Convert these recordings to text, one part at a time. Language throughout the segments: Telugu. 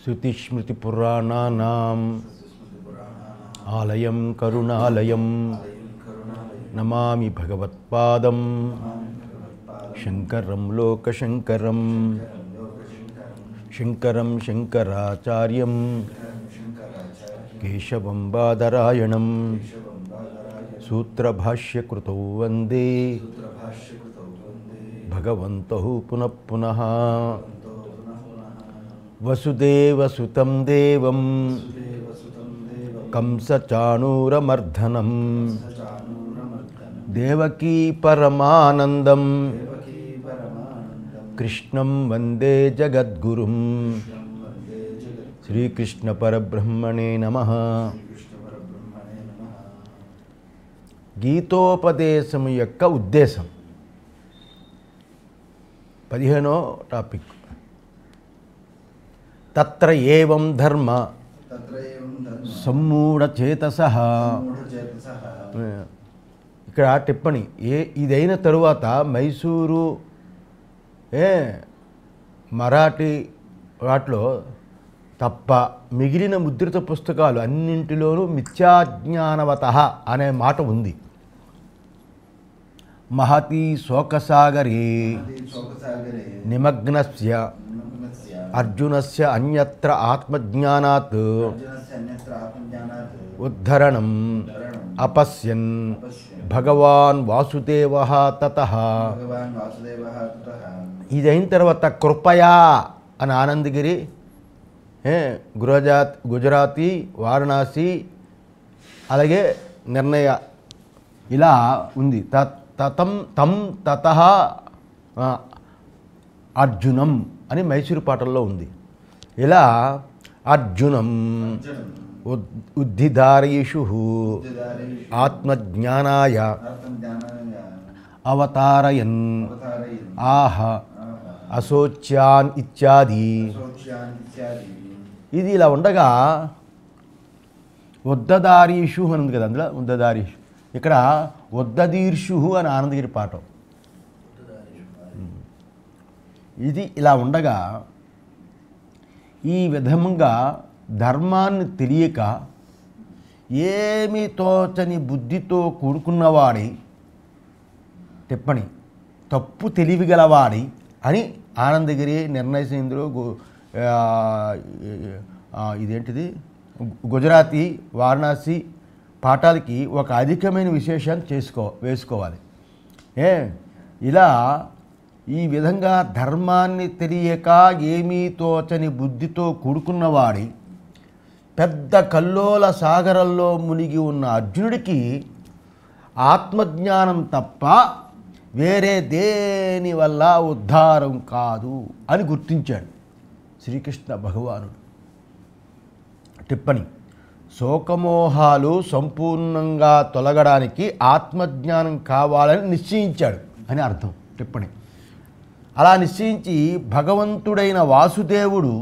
శృతిస్మృతిపురాణానాం ఆలయం కరుణాలయం నమామి భగవత్పాదం శంకరం లోకశంకరం శంకరం శంకరాచార్యం కేశవం బాదరాయణం సూత్రభాష్యకృతౌ వందే భగవంతౌ పునః పునః. వసుదేవసుతం దేవం కంసచాణూరమర్ధనం దేవకీ పరమానందం కృష్ణం వందే జగద్గురుం. శ్రీకృష్ణ పరబ్రహ్మణే నమః. గీతోపదేశం యొక్క ఉద్దేశం 15వ టాపిక్. తత్ర ఏవం ధర్మ సమ్మూఢచేతసః. ఇక్కడ టిప్పణి ఇదైన తరువాత మైసూరు మరాఠీ వాటిలో తప్ప మిగిలిన ముద్రిత పుస్తకాలు అన్నింటిలోనూ మిథ్యాజ్ఞానవతః అనే మాట ఉంది. మహతి శోకసాగరే నిమగ్నస్య అర్జునస్య అన్యత్ర ఆత్మజ్ఞానాత్ ఉద్ధరణం అపశ్యన్ భగవాన్ వాసుదేవః తతః. ఇదైన తర్వాత కృపయా అని ఆనందగిరి, గుజరాతీ, వారణాసి, అలాగే నిర్ణయ ఇలా ఉంది. తం తతః అర్జునం అని మైసూరు పాటల్లో ఉంది. ఇలా అర్జునం ఉద్ధిదారయిషు ఆత్మజ్ఞానాయ అవతారయన్ ఆహ అశోచ్యాన్ ఇత్యాది. ఇది ఇలా ఉండగా ఉద్దదారీషు అని ఉంది కదా, అందులో ఉద్దదారీషు, ఇక్కడ ఉద్దదీర్షు అని ఆనందగిరి పాఠం. ఇది ఇలా ఉండగా ఈ విధంగా ధర్మాన్ని తెలియక ఏమీ తోచని బుద్ధితో కూడుకున్నవాడి టిప్పణి తప్పు తెలివిగలవాడి అని ఆనందగిరి, నిర్ణయసేంద్రుడు, ఇదేంటిది గుజరాతీ, వారణాసి పాఠాలకి ఒక అధికమైన విశేషాన్ని వేసుకోవాలి. ఇలా ఈ విధంగా ధర్మాన్ని తెలియక ఏమీ తోచని బుద్ధితో కూడుకున్నవాడి పెద్ద కల్లోల సాగరంలో మునిగి ఉన్న అర్జునుడికి ఆత్మజ్ఞానం తప్ప వేరే దేని వల్ల ఉద్ధారం కాదు అని గుర్తించాడు శ్రీకృష్ణ భగవానుడు. టిప్పణి: శోకమోహాలు సంపూర్ణంగా తొలగడానికి ఆత్మజ్ఞానం కావాలని నిశ్చయించాడు అని అర్థం. టిప్పణి: అలా నిశ్చయించి భగవంతుడైన వాసుదేవుడు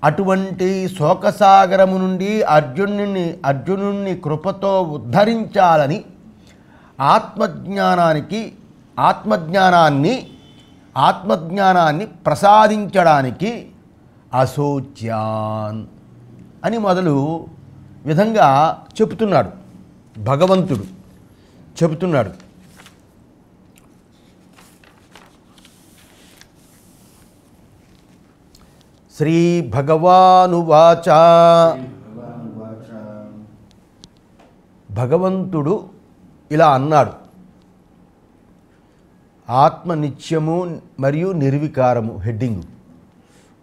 అటువంటి శోకసాగరము నుండి అర్జునుణ్ణి కృపతో ఉద్ధరించాలని ఆత్మజ్ఞానాన్ని ప్రసాదించడానికి అశోచ్యాన్ అని మొదలు విధంగా చెబుతున్నాడు. భగవంతుడు చెబుతున్నాడు. శ్రీ భగవానువాచ. భగవంతుడు ఇలా అన్నాడు. ఆత్మ నిత్యము మరియు నిర్వికారము హెడ్డింగు.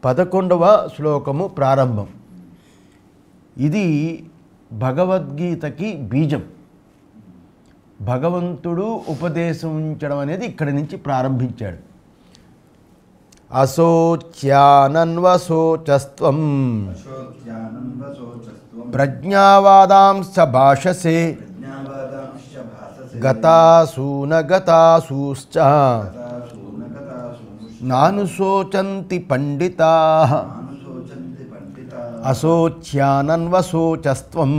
11వ శ్లోకము ప్రారంభం. ఇది భగవద్గీతకి బీజం. భగవంతుడు ఉపదేశించడం అనేది ఇక్కడి నుంచి ప్రారంభించాడు. అశోచ్యానన్వశోచస్త్వం ప్రజ్ఞావాదాంశ్చ భాషసే గతాసూనగతాసూశ్చ నానుశోచంతి పండితాః. అశోచ్యానన్వశోచస్త్వం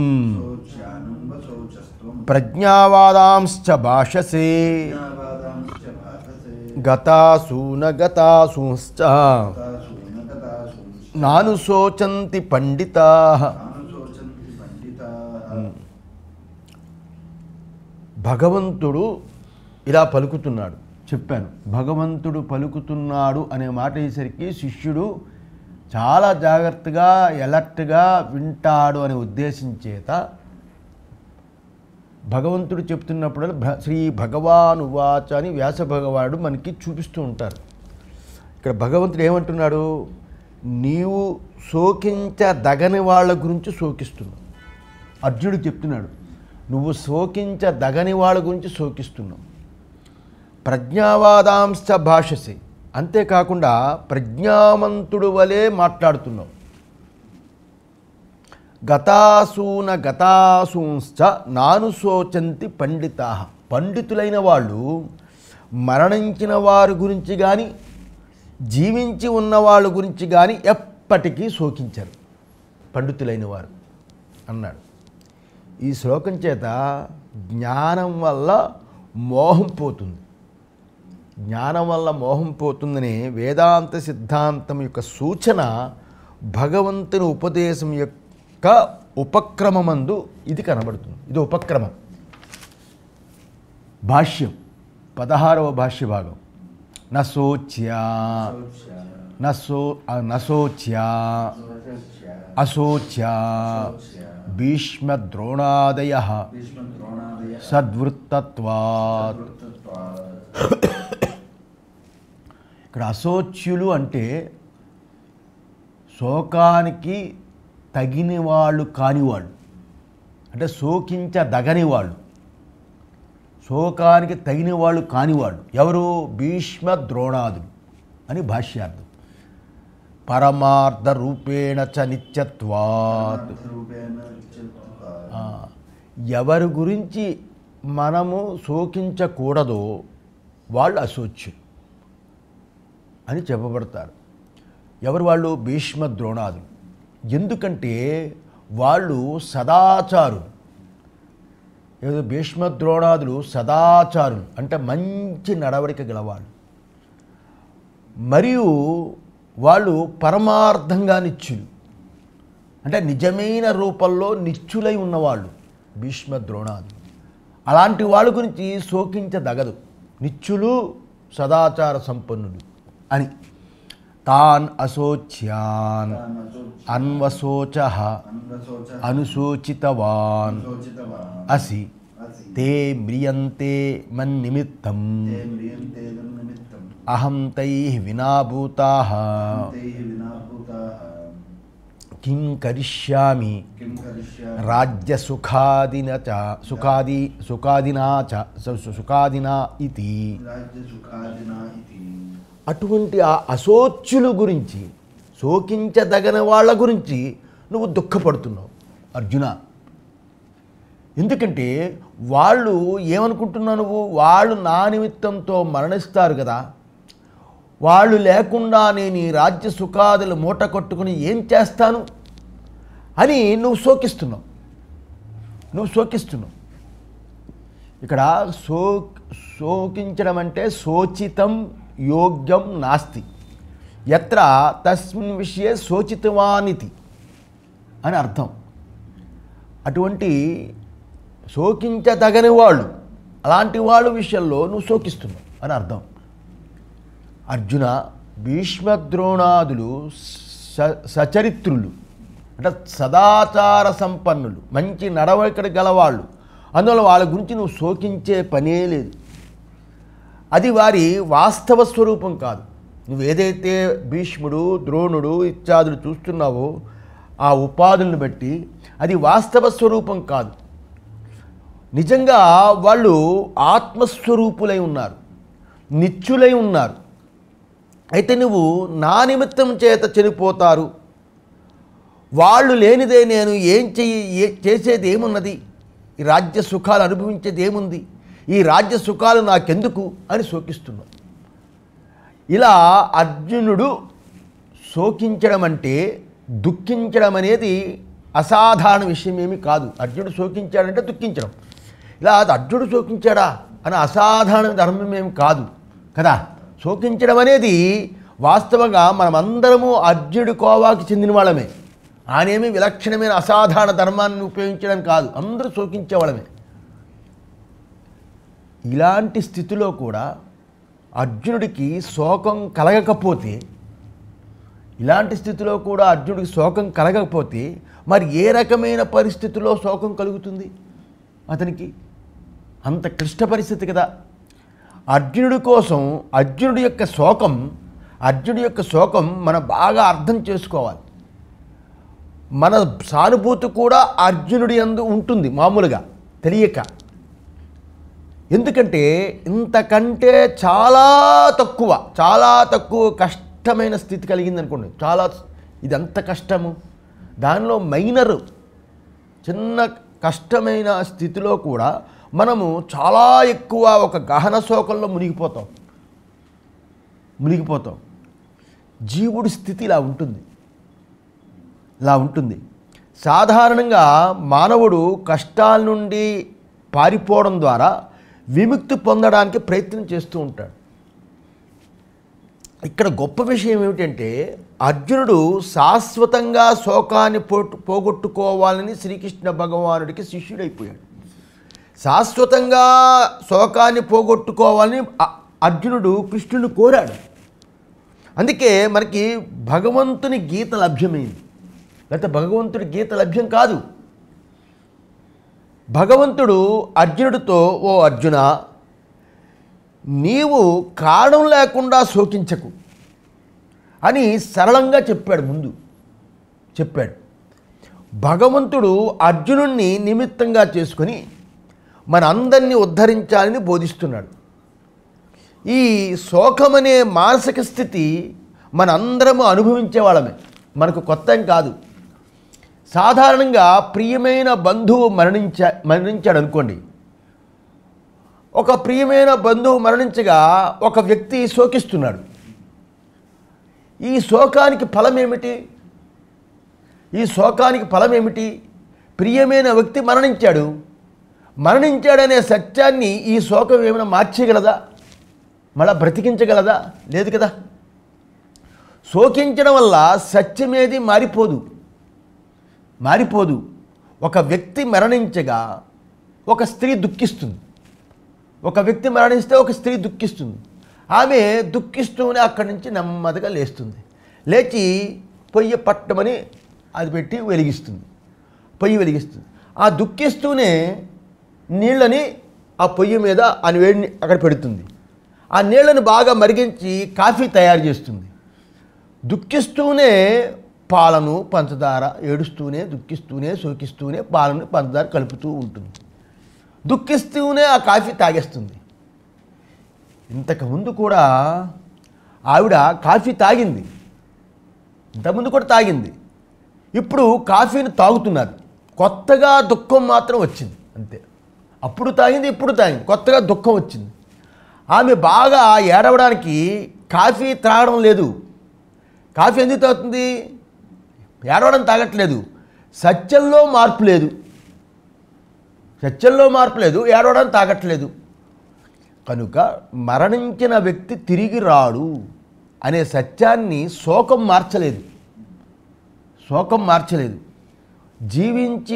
ప్రజ్ఞావాదాంశ్చ భాషసే గతాసూనగతాసూశ్చ నాను శోచంతి పండితాః. భగవంతుడు ఇలా పలుకుతున్నాడు చెప్పాను. భగవంతుడు పలుకుతున్నాడు అనే మాట అయ్యేసరికి శిష్యుడు చాలా జాగ్రత్తగా ఎలర్ట్గా వింటాడు అనే ఉద్దేశం చేత భగవంతుడు చెప్తున్నప్పుడు శ్రీ భగవాన్ ఉవాచ అని వ్యాస భగవానుడు మనకి చూపిస్తూ ఉంటారు. ఇక్కడ భగవంతుడు ఏమంటున్నాడు? నీవు శోకించదగని వాళ్ళ గురించి శోకిస్తున్నావు. అర్జునుడు చెప్తున్నాడు, నువ్వు శోకించదగని వాళ్ళ గురించి శోకిస్తున్నావు. ప్రజ్ఞావాదాంశ భాషసే, అంతేకాకుండా ప్రజ్ఞావంతుడు వలె మాట్లాడుతున్నావు. గతాసూంశ్చ నాను శోచంతి పండితాః. పండితులైన వాళ్ళు మరణించిన వారి గురించి కానీ జీవించి ఉన్న వాళ్ళ గురించి కానీ ఎప్పటికీ శోకించరు పండితులైన వారు అన్నాడు. ఈ శ్లోకం చేత జ్ఞానం వల్ల మోహం పోతుంది. జ్ఞానం వల్ల మోహం పోతుందని వేదాంత సిద్ధాంతం యొక్క సూచన భగవంతుని ఉపదేశం యొక్క ఉపక్రమమందు ఇది కనబడుతుంది. ఇది ఉపక్రమం. భాష్యం 16వ భాష్య భాగం. నశోచ్యా అశోచ్యా భీష్మద్రోణాదయః సద్వృత్తత్వాత్. ఇక్కడ అశోచ్యులు అంటే శోకానికి తగిన వాళ్ళు కానివాళ్ళు, అంటే శోకించదగని వాళ్ళు, శోకానికి తగిన వాళ్ళు కానివాళ్ళు ఎవరు? భీష్మ ద్రోణాదులు అని భాష్యార్థం. పరమార్థ రూపేణ చ నిత్యత్వాత్. ఎవరి గురించి మనము శోకించకూడదో వాళ్ళు అశోచ్యులు అని చెప్పబడతారు. ఎవరు వాళ్ళు? భీష్మ ద్రోణాదులు. ఎందుకంటే వాళ్ళు సదాచారులు. ఏదో భీష్మ ద్రోణాదులు సదాచారులు అంటే మంచి నడవడిక గలవాళ్ళు, మరియు వాళ్ళు పరమార్థంగా నిత్యులు అంటే నిజమైన రూపంలో నిత్యులై ఉన్నవాళ్ళు భీష్మ ద్రోణాదులు. అలాంటి వాళ్ళ గురించి శోకించదగదు. నిత్యులు సదాచార సంపన్నులు అని. తాన్ అశోచ్యాన్ అన్వశోచః అనుశోచితవాన్ అసి తే మ్రియంతే మన్నిమిత్తం అహం తైః వినాభూతాః కిం కరిష్యామి సుఖాదినా ఇతి. అటువంటి ఆ అశోచ్యుల గురించి, శోకించదగిన వాళ్ళ గురించి నువ్వు దుఃఖపడుతున్నావు అర్జున. ఎందుకంటే వాళ్ళు ఏమనుకుంటున్నావు నువ్వు? వాళ్ళు నా నిమిత్తంతో మరణిస్తారు కదా, వాళ్ళు లేకుండా నేను ఈ రాజ్య సుఖాదులు మూట కట్టుకుని ఏం చేస్తాను అని నువ్వు శోకిస్తున్నావు. ఇక్కడ శోకించడం అంటే శోచితం యోగ్యం నాస్తి యత్ర తస్మిన్ విషయే శోచితవానితి అని అర్థం. అటువంటి శోకించదగని వాళ్ళు, అలాంటి వాళ్ళ విషయంలో నువ్వు శోకిస్తున్నావు అని అర్థం. అర్జున, భీష్మద్రోణాదులు సచరిత్రులు అంటే సదాచార సంపన్నులు, మంచి నడవడిక గలవాళ్ళు. అందువల్ల వాళ్ళ గురించి నువ్వు శోకించే పనే లేదు. అది వారి వాస్తవ స్వరూపం కాదు. నువ్వు ఏదైతే భీష్ముడు ద్రోణుడు ఇత్యాదులు చూస్తున్నావో ఆ ఉపాధులను బట్టి అది వాస్తవ స్వరూపం కాదు. నిజంగా వాళ్ళు ఆత్మస్వరూపులై ఉన్నారు, నిత్యులై ఉన్నారు. అయితే నువ్వు నా నిమిత్తం చేత చనిపోతారు, వాళ్ళు లేనిదే నేను చేసేది ఏమున్నది, ఈ రాజ్య సుఖాలు అనుభవించేది ఏముంది, ఈ రాజ్య సుఖాలు నాకెందుకు అని శోకిస్తున్నావు. ఇలా అర్జునుడు శోకించడం అంటే దుఃఖించడం అనేది అసాధారణ విషయం ఏమీ కాదు. అర్జునుడు శోకించాడంటే దుఃఖించడం. ఇలా అర్జునుడు శోకించాడా అని అసాధారణ ధర్మం ఏమి కాదు కదా. శోకించడం అనేది వాస్తవంగా మనమందరము అర్జునుడి కోవాకి చెందిన వాళ్ళమే. ఆయనేమి విలక్షణమైన అసాధారణ ధర్మాన్ని ఉపయోగించడం కాదు, అందరూ శోకించేవాళ్ళమే. ఇలాంటి స్థితిలో కూడా అర్జునుడికి శోకం కలగకపోతే, మరి ఏ రకమైన పరిస్థితుల్లో శోకం కలుగుతుంది అతనికి? అంత క్లిష్ట పరిస్థితి కదా. అర్జునుడి కోసం అర్జునుడి యొక్క శోకం మనం బాగా అర్థం చేసుకోవాలి. మన సానుభూతి కూడా అర్జునుడి యందు ఉంటుంది మామూలుగా తెలియక. ఎందుకంటే ఇంతకంటే చాలా తక్కువ కష్టమైన స్థితి కలిగింది అనుకోండి. ఇది ఎంత కష్టము, దానిలో మైనరు చిన్న కష్టమైన స్థితిలో కూడా మనము చాలా ఎక్కువ ఒక గహన శోకంలో మునిగిపోతాం. జీవుడి స్థితి ఇలా ఉంటుంది. సాధారణంగా మానవుడు కష్టాల నుండి పారిపోవడం ద్వారా విముక్తి పొందడానికి ప్రయత్నం చేస్తూ ఉంటాడు. ఇక్కడ గొప్ప విషయం ఏమిటంటే, అర్జునుడు శాశ్వతంగా శోకాన్ని పోగొట్టుకోవాలని శ్రీకృష్ణ భగవానుడికి శిష్యుడైపోయాడు. శాశ్వతంగా శోకాన్ని పోగొట్టుకోవాలని అర్జునుడు కృష్ణుని కోరాడు. అందుకే మనకి భగవంతుని గీత లభ్యమైంది. లేకపోతే భగవంతుడి గీత లభ్యం కాదు. భగవంతుడు అర్జునుడితో, ఓ అర్జున, నీవు కారణం లేకుండా శోకించకు అని సరళంగా చెప్పాడు. భగవంతుడు అర్జునుణ్ణి నిమిత్తంగా చేసుకొని మన అందరినీ ఉద్ధరించాలని బోధిస్తున్నాడు. ఈ శోకమనే మానసిక స్థితి మనందరము అనుభవించే వాళ్ళమే, మనకు కొత్త కాదు. సాధారణంగా ప్రియమైన బంధువు మరణించాడు అనుకోండి. ఒక ప్రియమైన బంధువు మరణించగా ఒక వ్యక్తి శోకిస్తున్నాడు. ఈ శోకానికి ఫలం ఏమిటి? ప్రియమైన వ్యక్తి మరణించాడనే సత్యాన్ని ఈ శోకం ఏమైనా మార్చగలదా? మళ్ళా బ్రతికించగలదా? లేదు కదా. శోకించడం వల్ల సత్యమేది మారిపోదు. ఒక వ్యక్తి మరణించగా ఒక స్త్రీ దుఃఖిస్తుంది. ఒక వ్యక్తి మరణిస్తే ఒక స్త్రీ దుఃఖిస్తుంది. ఆమె దుఃఖిస్తూనే అక్కడి నుంచి నెమ్మదిగా లేచి పొయ్యి పట్టమని అది పెట్టి పొయ్యి వెలిగిస్తుంది. ఆ దుఃఖిస్తూనే నీళ్ళని ఆ పొయ్యి మీద ఆ వేడిని అక్కడ పెడుతుంది. ఆ నీళ్ళని బాగా మరిగించి కాఫీ తయారు చేస్తుంది. దుఃఖిస్తూనే పాలను పంచదార, ఏడుస్తూనే దుఃఖిస్తూనే శోకిస్తూనే పాలను పంచదార కలుపుతూ ఉంటుంది. దుఃఖిస్తూనే ఆ కాఫీ తాగేస్తుంది. ఇంతకుముందు కూడా ఆవిడ కాఫీ తాగింది, ఇంతకుముందు కూడా తాగింది. ఇప్పుడు కాఫీని తాగుతున్నారు. కొత్తగా దుఃఖం మాత్రం వచ్చింది అంతే. అప్పుడు తాగింది, ఇప్పుడు తాగింది, కొత్తగా దుఃఖం వచ్చింది. ఆమె బాగా ఏడవడానికి కాఫీ త్రాగడం లేదు. కాఫీ ఎందుకు తాగుతుంది? ఏడవడం తాగట్లేదు. సత్యంలో మార్పు లేదు, ఏడవడం తాగట్లేదు. కనుక మరణించిన వ్యక్తి తిరిగి రాడు అనే సత్యాన్ని శోకం మార్చలేదు. జీవించి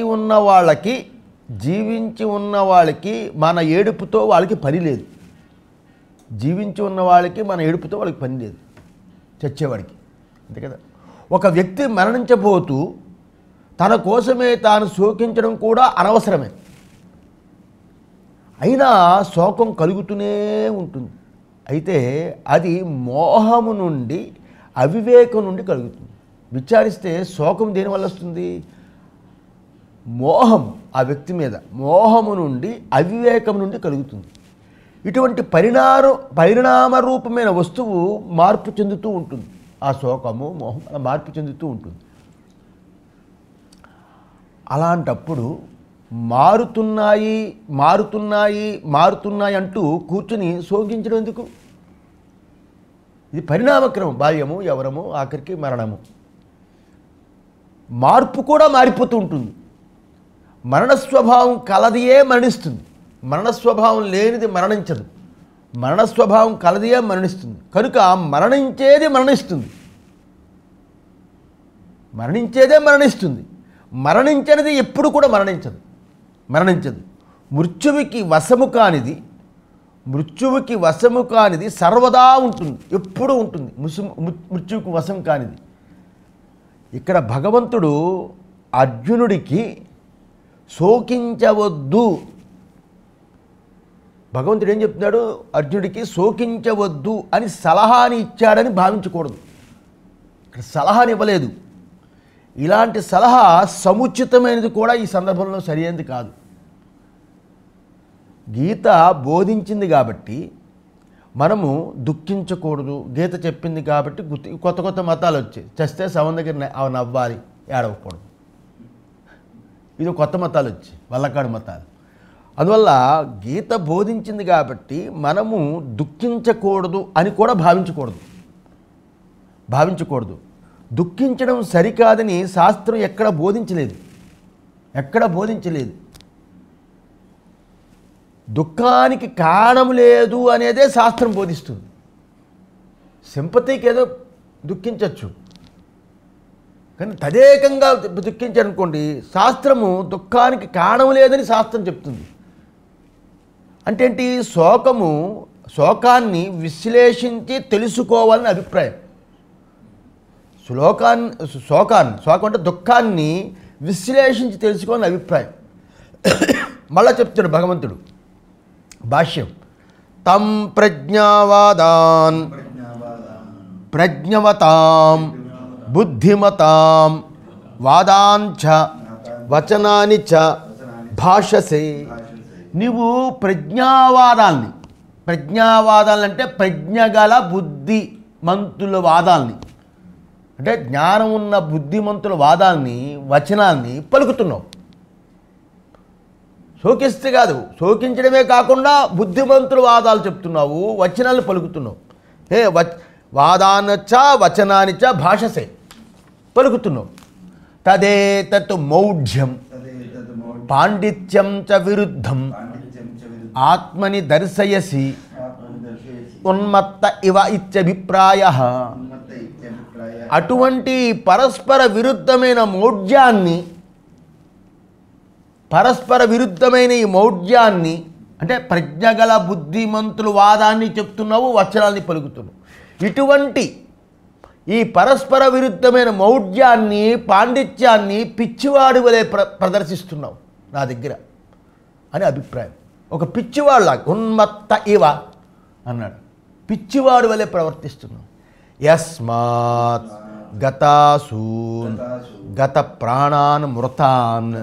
ఉన్న వాళ్ళకి మన ఏడుపుతో వాళ్ళకి పని లేదు. చచ్చేవాడికి అంతే కదా. ఒక వ్యక్తి మరణించబోతూ తన కోసమే తాను శోకించడం కూడా అనవసరమే. అయినా శోకం కలుగుతూనే ఉంటుంది. అయితే అది మోహము నుండి, అవివేకం నుండి కలుగుతుంది. విచారిస్తే శోకం దేనివల్ల వస్తుంది? మోహం, ఆ వ్యక్తి మీద మోహము నుండి, అవివేకం నుండి కలుగుతుంది. ఇటువంటి పరిణామ రూపమైన వస్తువు మార్పు చెందుతూ ఉంటుంది. ఆ శోకము, మోహం అలా మార్పు చెందుతూ ఉంటుంది. అలాంటప్పుడు మారుతున్నాయి అంటూ కూర్చుని శోకించడం ఎందుకు? ఇది పరిణామక్రమం. బాల్యము, యవ్వనము, ఆఖరికి మరణము. మార్పు కూడా మారిపోతూ ఉంటుంది. మరణస్వభావం కలదియే మరణిస్తుంది, మరణస్వభావం లేనిది మరణించదు. మరణస్వభావం కలదియే మరణిస్తుంది. కనుక మరణించేది మరణిస్తుంది, మరణించేదే మరణిస్తుంది. మరణించనిది ఎప్పుడు కూడా మరణించదు. మృత్యువుకి వశము కానిది సర్వదా ఉంటుంది, ఎప్పుడూ ఉంటుంది. మృత్యువుకి వశం కానిది. ఇక్కడ భగవంతుడు అర్జునుడికి శోకించవద్దు, భగవంతుడు ఏం చెప్తున్నాడు, అర్జునుడికి శోకించవద్దు అని సలహాని ఇచ్చాడని భావించకూడదు. ఇక్కడ సలహాని ఇవ్వలేదు. ఇలాంటి సలహా సముచితమైనది కూడా ఈ సందర్భంలో సరైనది కాదు. గీత బోధించింది కాబట్టి మనము దుఃఖించకూడదు. గీత చెప్పింది కాబట్టి కొత్త మతాలు వచ్చాయి. చస్తే శవం దగ్గర నవ్వాలి, ఏడవకూడదు. ఇది కొత్త మతాలు వచ్చాయి, వల్లకాడు మతాలు. అందువల్ల గీత బోధించింది కాబట్టి మనము దుఃఖించకూడదు అని కూడా భావించకూడదు. దుఃఖించడం సరికాదని శాస్త్రం ఎక్కడ బోధించలేదు. దుఃఖానికి కారణం లేదు అనేదే శాస్త్రం బోధిస్తుంది. సింపతికి ఏదో దుఃఖించవచ్చు, కానీ తదేకంగా దుఃఖించారనుకోండి, శాస్త్రము దుఃఖానికి కారణం లేదని శాస్త్రం చెప్తుంది. అంటే ఏంటి? శోకాన్ని విశ్లేషించి తెలుసుకోవాలని అభిప్రాయం. శోకం అంటే దుఃఖాన్ని విశ్లేషించి తెలుసుకోవాలని అభిప్రాయం. మళ్ళా చెప్తాడు భగవంతుడు భాష్యం, తం ప్రజ్ఞావాదాన్ ప్రజ్ఞవతాం బుద్ధిమతాం వాదాంచ వచనాని చ భాషసే. నీవు ప్రజ్ఞావాదాలని అంటే ప్రజ్ఞగల బుద్ధిమంతుల వాదాల్ని, అంటే జ్ఞానం ఉన్న బుద్ధిమంతుల వాదాల్ని, వచనాల్ని పలుకుతున్నావు. శోకిస్తే కాదు, శోకించడమే కాకుండా బుద్ధిమంతుల వాదాలు చెప్తున్నావు, వచనాలు పలుకుతున్నావు. వాదానచ వచనానిచ భాషసే పలుకుతున్నావు. తదేతత్ మౌఢ్యం పాండిత్యం చ విరుద్ధం ఆత్మని దర్శయసి ఉన్మత్త ఇవ ఇత్యభిప్రాయః. అటువంటి పరస్పర విరుద్ధమైన ఈ మౌఢ్యాన్ని అంటే ప్రజ్ఞగల బుద్ధిమంతులు వాదాన్ని చెప్తున్నావు, వచనాల్ని పలుకుతున్నావు. ఇటువంటి ఈ పరస్పర విరుద్ధమైన మౌఢ్యాన్ని, పాండిత్యాన్ని పిచ్చివాడి వలె ప్రదర్శిస్తున్నావు నా దగ్గర అని అభిప్రాయం. ఒక పిచ్చివాడులాగా, ఉన్మత్త ఇవ అన్నాడు, పిచ్చివాడి వలె ప్రవర్తిస్తున్నావు. యస్మాత్ గతాసూన్ గత ప్రాణాన్ మృతాన్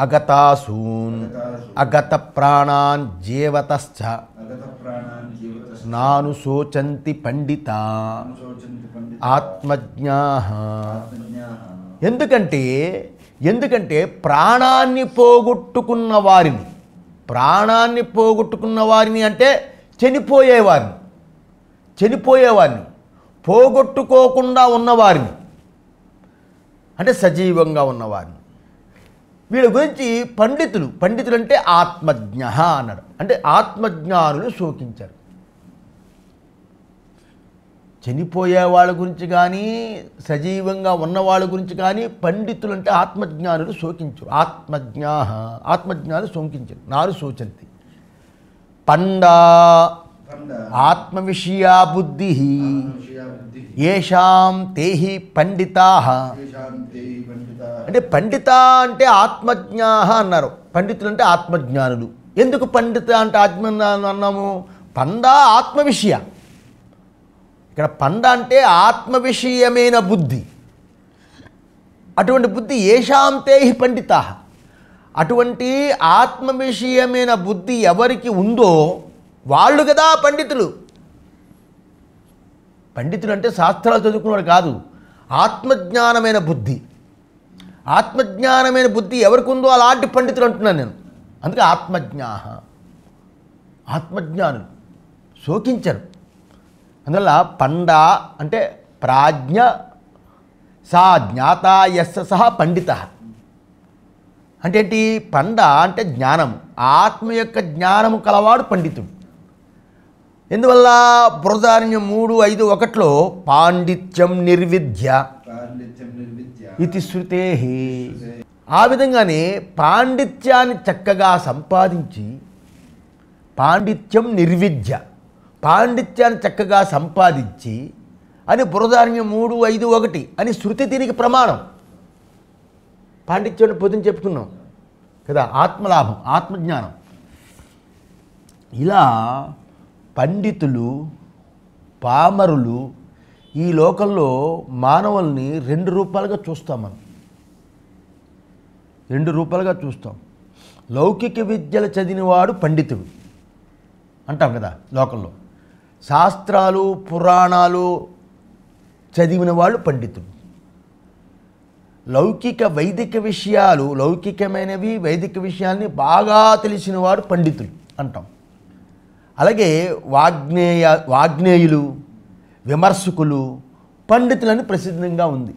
అగతాసూన్ అగత ప్రాణాన్ జీవతశ్చ నాను శోచంతి పండిత ఆత్మజ్ఞాః. ఎందుకంటే ప్రాణాన్ని పోగొట్టుకున్న వారిని అంటే చనిపోయేవారిని పోగొట్టుకోకుండా ఉన్నవారిని అంటే సజీవంగా ఉన్నవారిని, వీళ్ళ గురించి పండితులు అంటే ఆత్మజ్ఞ అన్నాడు. అంటే ఆత్మజ్ఞానులు శోకించారు. చనిపోయే వాళ్ళ గురించి కానీ సజీవంగా ఉన్న వాళ్ళ గురించి కానీ పండితులు అంటే ఆత్మజ్ఞానులు శోకించరు. ఆత్మజ్ఞానులు శోకించరు. నారు శోచంతి. పండా ఆత్మవిషయా బుద్ధి ఏషాం తేహి పండితాః. అంటే పండిత అంటే ఆత్మజ్ఞాః అన్నారు. పండితులు అంటే ఆత్మజ్ఞానులు. ఎందుకు పండిత అంటే ఆత్మజ్ఞానులు అన్నాము? పండా ఆత్మవిషయ. ఇక్కడ పండ అంటే ఆత్మవిషయమైన బుద్ధి. అటువంటి బుద్ధి ఏషాం తేహి పండితాః. అటువంటి ఆత్మవిషయమైన బుద్ధి ఎవరికి ఉందో వాళ్ళు కదా పండితులు. పండితులు అంటే శాస్త్రాలు చదువుకున్నవాడు కాదు, ఆత్మజ్ఞానమైన బుద్ధి ఎవరికి ఉందో అలాంటి పండితులు అంటున్నాను నేను. అందుకే ఆత్మజ్ఞానులు శోకించరు. అందువల్ల పండ అంటే ప్రాజ్ఞ, సా జ్ఞాత యస్య సహ పండిత. అంటే ఏంటి? పండ అంటే జ్ఞానము, ఆత్మ యొక్క జ్ఞానము కలవాడు పండితుడు. ఎందువల్ల బృహదారణ్యం 3:5-1 పాండిత్యం నిర్విద్య ఇది శృతే. ఆ విధంగానే పాండిత్యాన్ని చక్కగా సంపాదించి, పాండిత్యం నిర్విద్య, పాండిత్యాన్ని చక్కగా సంపాదించి అని బృహదారణ్యం 3:5-1 అని శృతి దీనికి ప్రమాణం. పాండిత్యాన్ని పొద్దున చెప్పుకున్నాం కదా, ఆత్మలాభం, ఆత్మజ్ఞానం. ఇలా పండితులు, పామరులు ఈ లోకంలో మానవుల్ని 2 రూపాలుగా చూస్తాం. మనం 2 రూపాలుగా చూస్తాం. లౌకిక విద్యలు చదివినవాడు పండితుడు అంటాం కదా లోకంలో. శాస్త్రాలు, పురాణాలు చదివిన వాళ్ళు పండితుడు. లౌకిక వైదిక విషయాలు, లౌకికమైనవి వైదిక విషయాల్ని బాగా తెలిసినవాడు పండితులు అంటాం. అలాగే వాగ్నేయులు, విమర్శకులు పండితులని ప్రసిద్ధంగా ఉంది.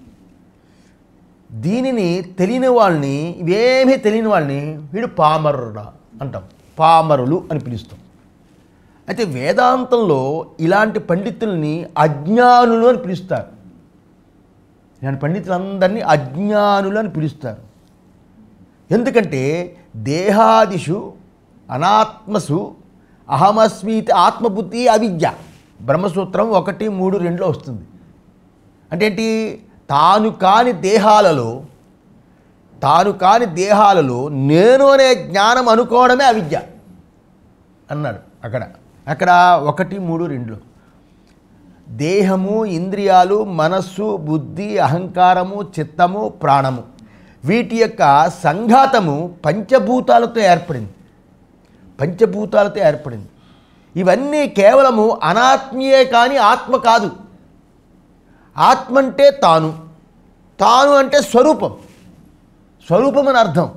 దీనిని తెలియని వాళ్ళని, ఇవేమీ తెలియని వాళ్ళని వీడు పామరుడా అంటాం, పామరులు అని పిలుస్తాం. అయితే వేదాంతంలో ఇలాంటి పండితుల్ని అజ్ఞానులు అని పిలుస్తారు. ఇలాంటి పండితులందరినీ అజ్ఞానులు అని పిలుస్తారు. ఎందుకంటే దేహాదిషు అనాత్మసు అహమస్మీతి ఆత్మబుద్ధి అవిద్య, బ్రహ్మసూత్రం 1:3-2 వస్తుంది. అంటే ఏంటి? తాను కాని దేహాలలో నేను అనే జ్ఞానం అనుకోవడమే అవిద్య అన్నాడు. అక్కడ 1:3-2 దేహము, ఇంద్రియాలు, మనస్సు, బుద్ధి, అహంకారము, చిత్తము, ప్రాణము వీటి యొక్క సంఘాతము పంచభూతాలతో ఏర్పడింది. ఇవన్నీ కేవలము అనాత్మీయే కానీ ఆత్మ కాదు. ఆత్మ అంటే తాను అంటే స్వరూపం అని అర్థం.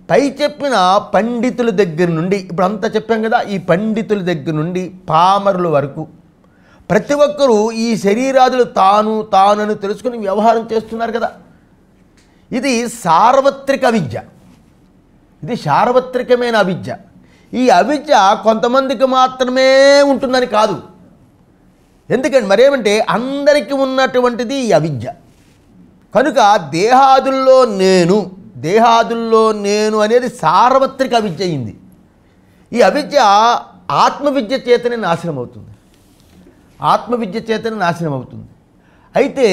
పై చెప్పిన పండితుల దగ్గర నుండి, ఇప్పుడు అంతా చెప్పాం కదా, ఈ పండితుల దగ్గర నుండి పామరుల వరకు ప్రతి ఒక్కరూ ఈ శరీరాదులు తాను అని తెలుసుకుని వ్యవహారం చేస్తున్నారు కదా. ఇది సార్వత్రిక అవిద్య, ఇది సార్వత్రికమైన అవిద్య. ఈ అవిద్య కొంతమందికి మాత్రమే ఉంటుందని కాదు. ఎందుకంటే మరేమంటే అందరికీ ఉన్నటువంటిది ఈ అవిద్య. కనుక దేహాదుల్లో నేను అనేది సార్వత్రిక అవిద్య అయింది. ఈ అవిద్య ఆత్మవిద్య చేతనే నాశనం అవుతుంది. అయితే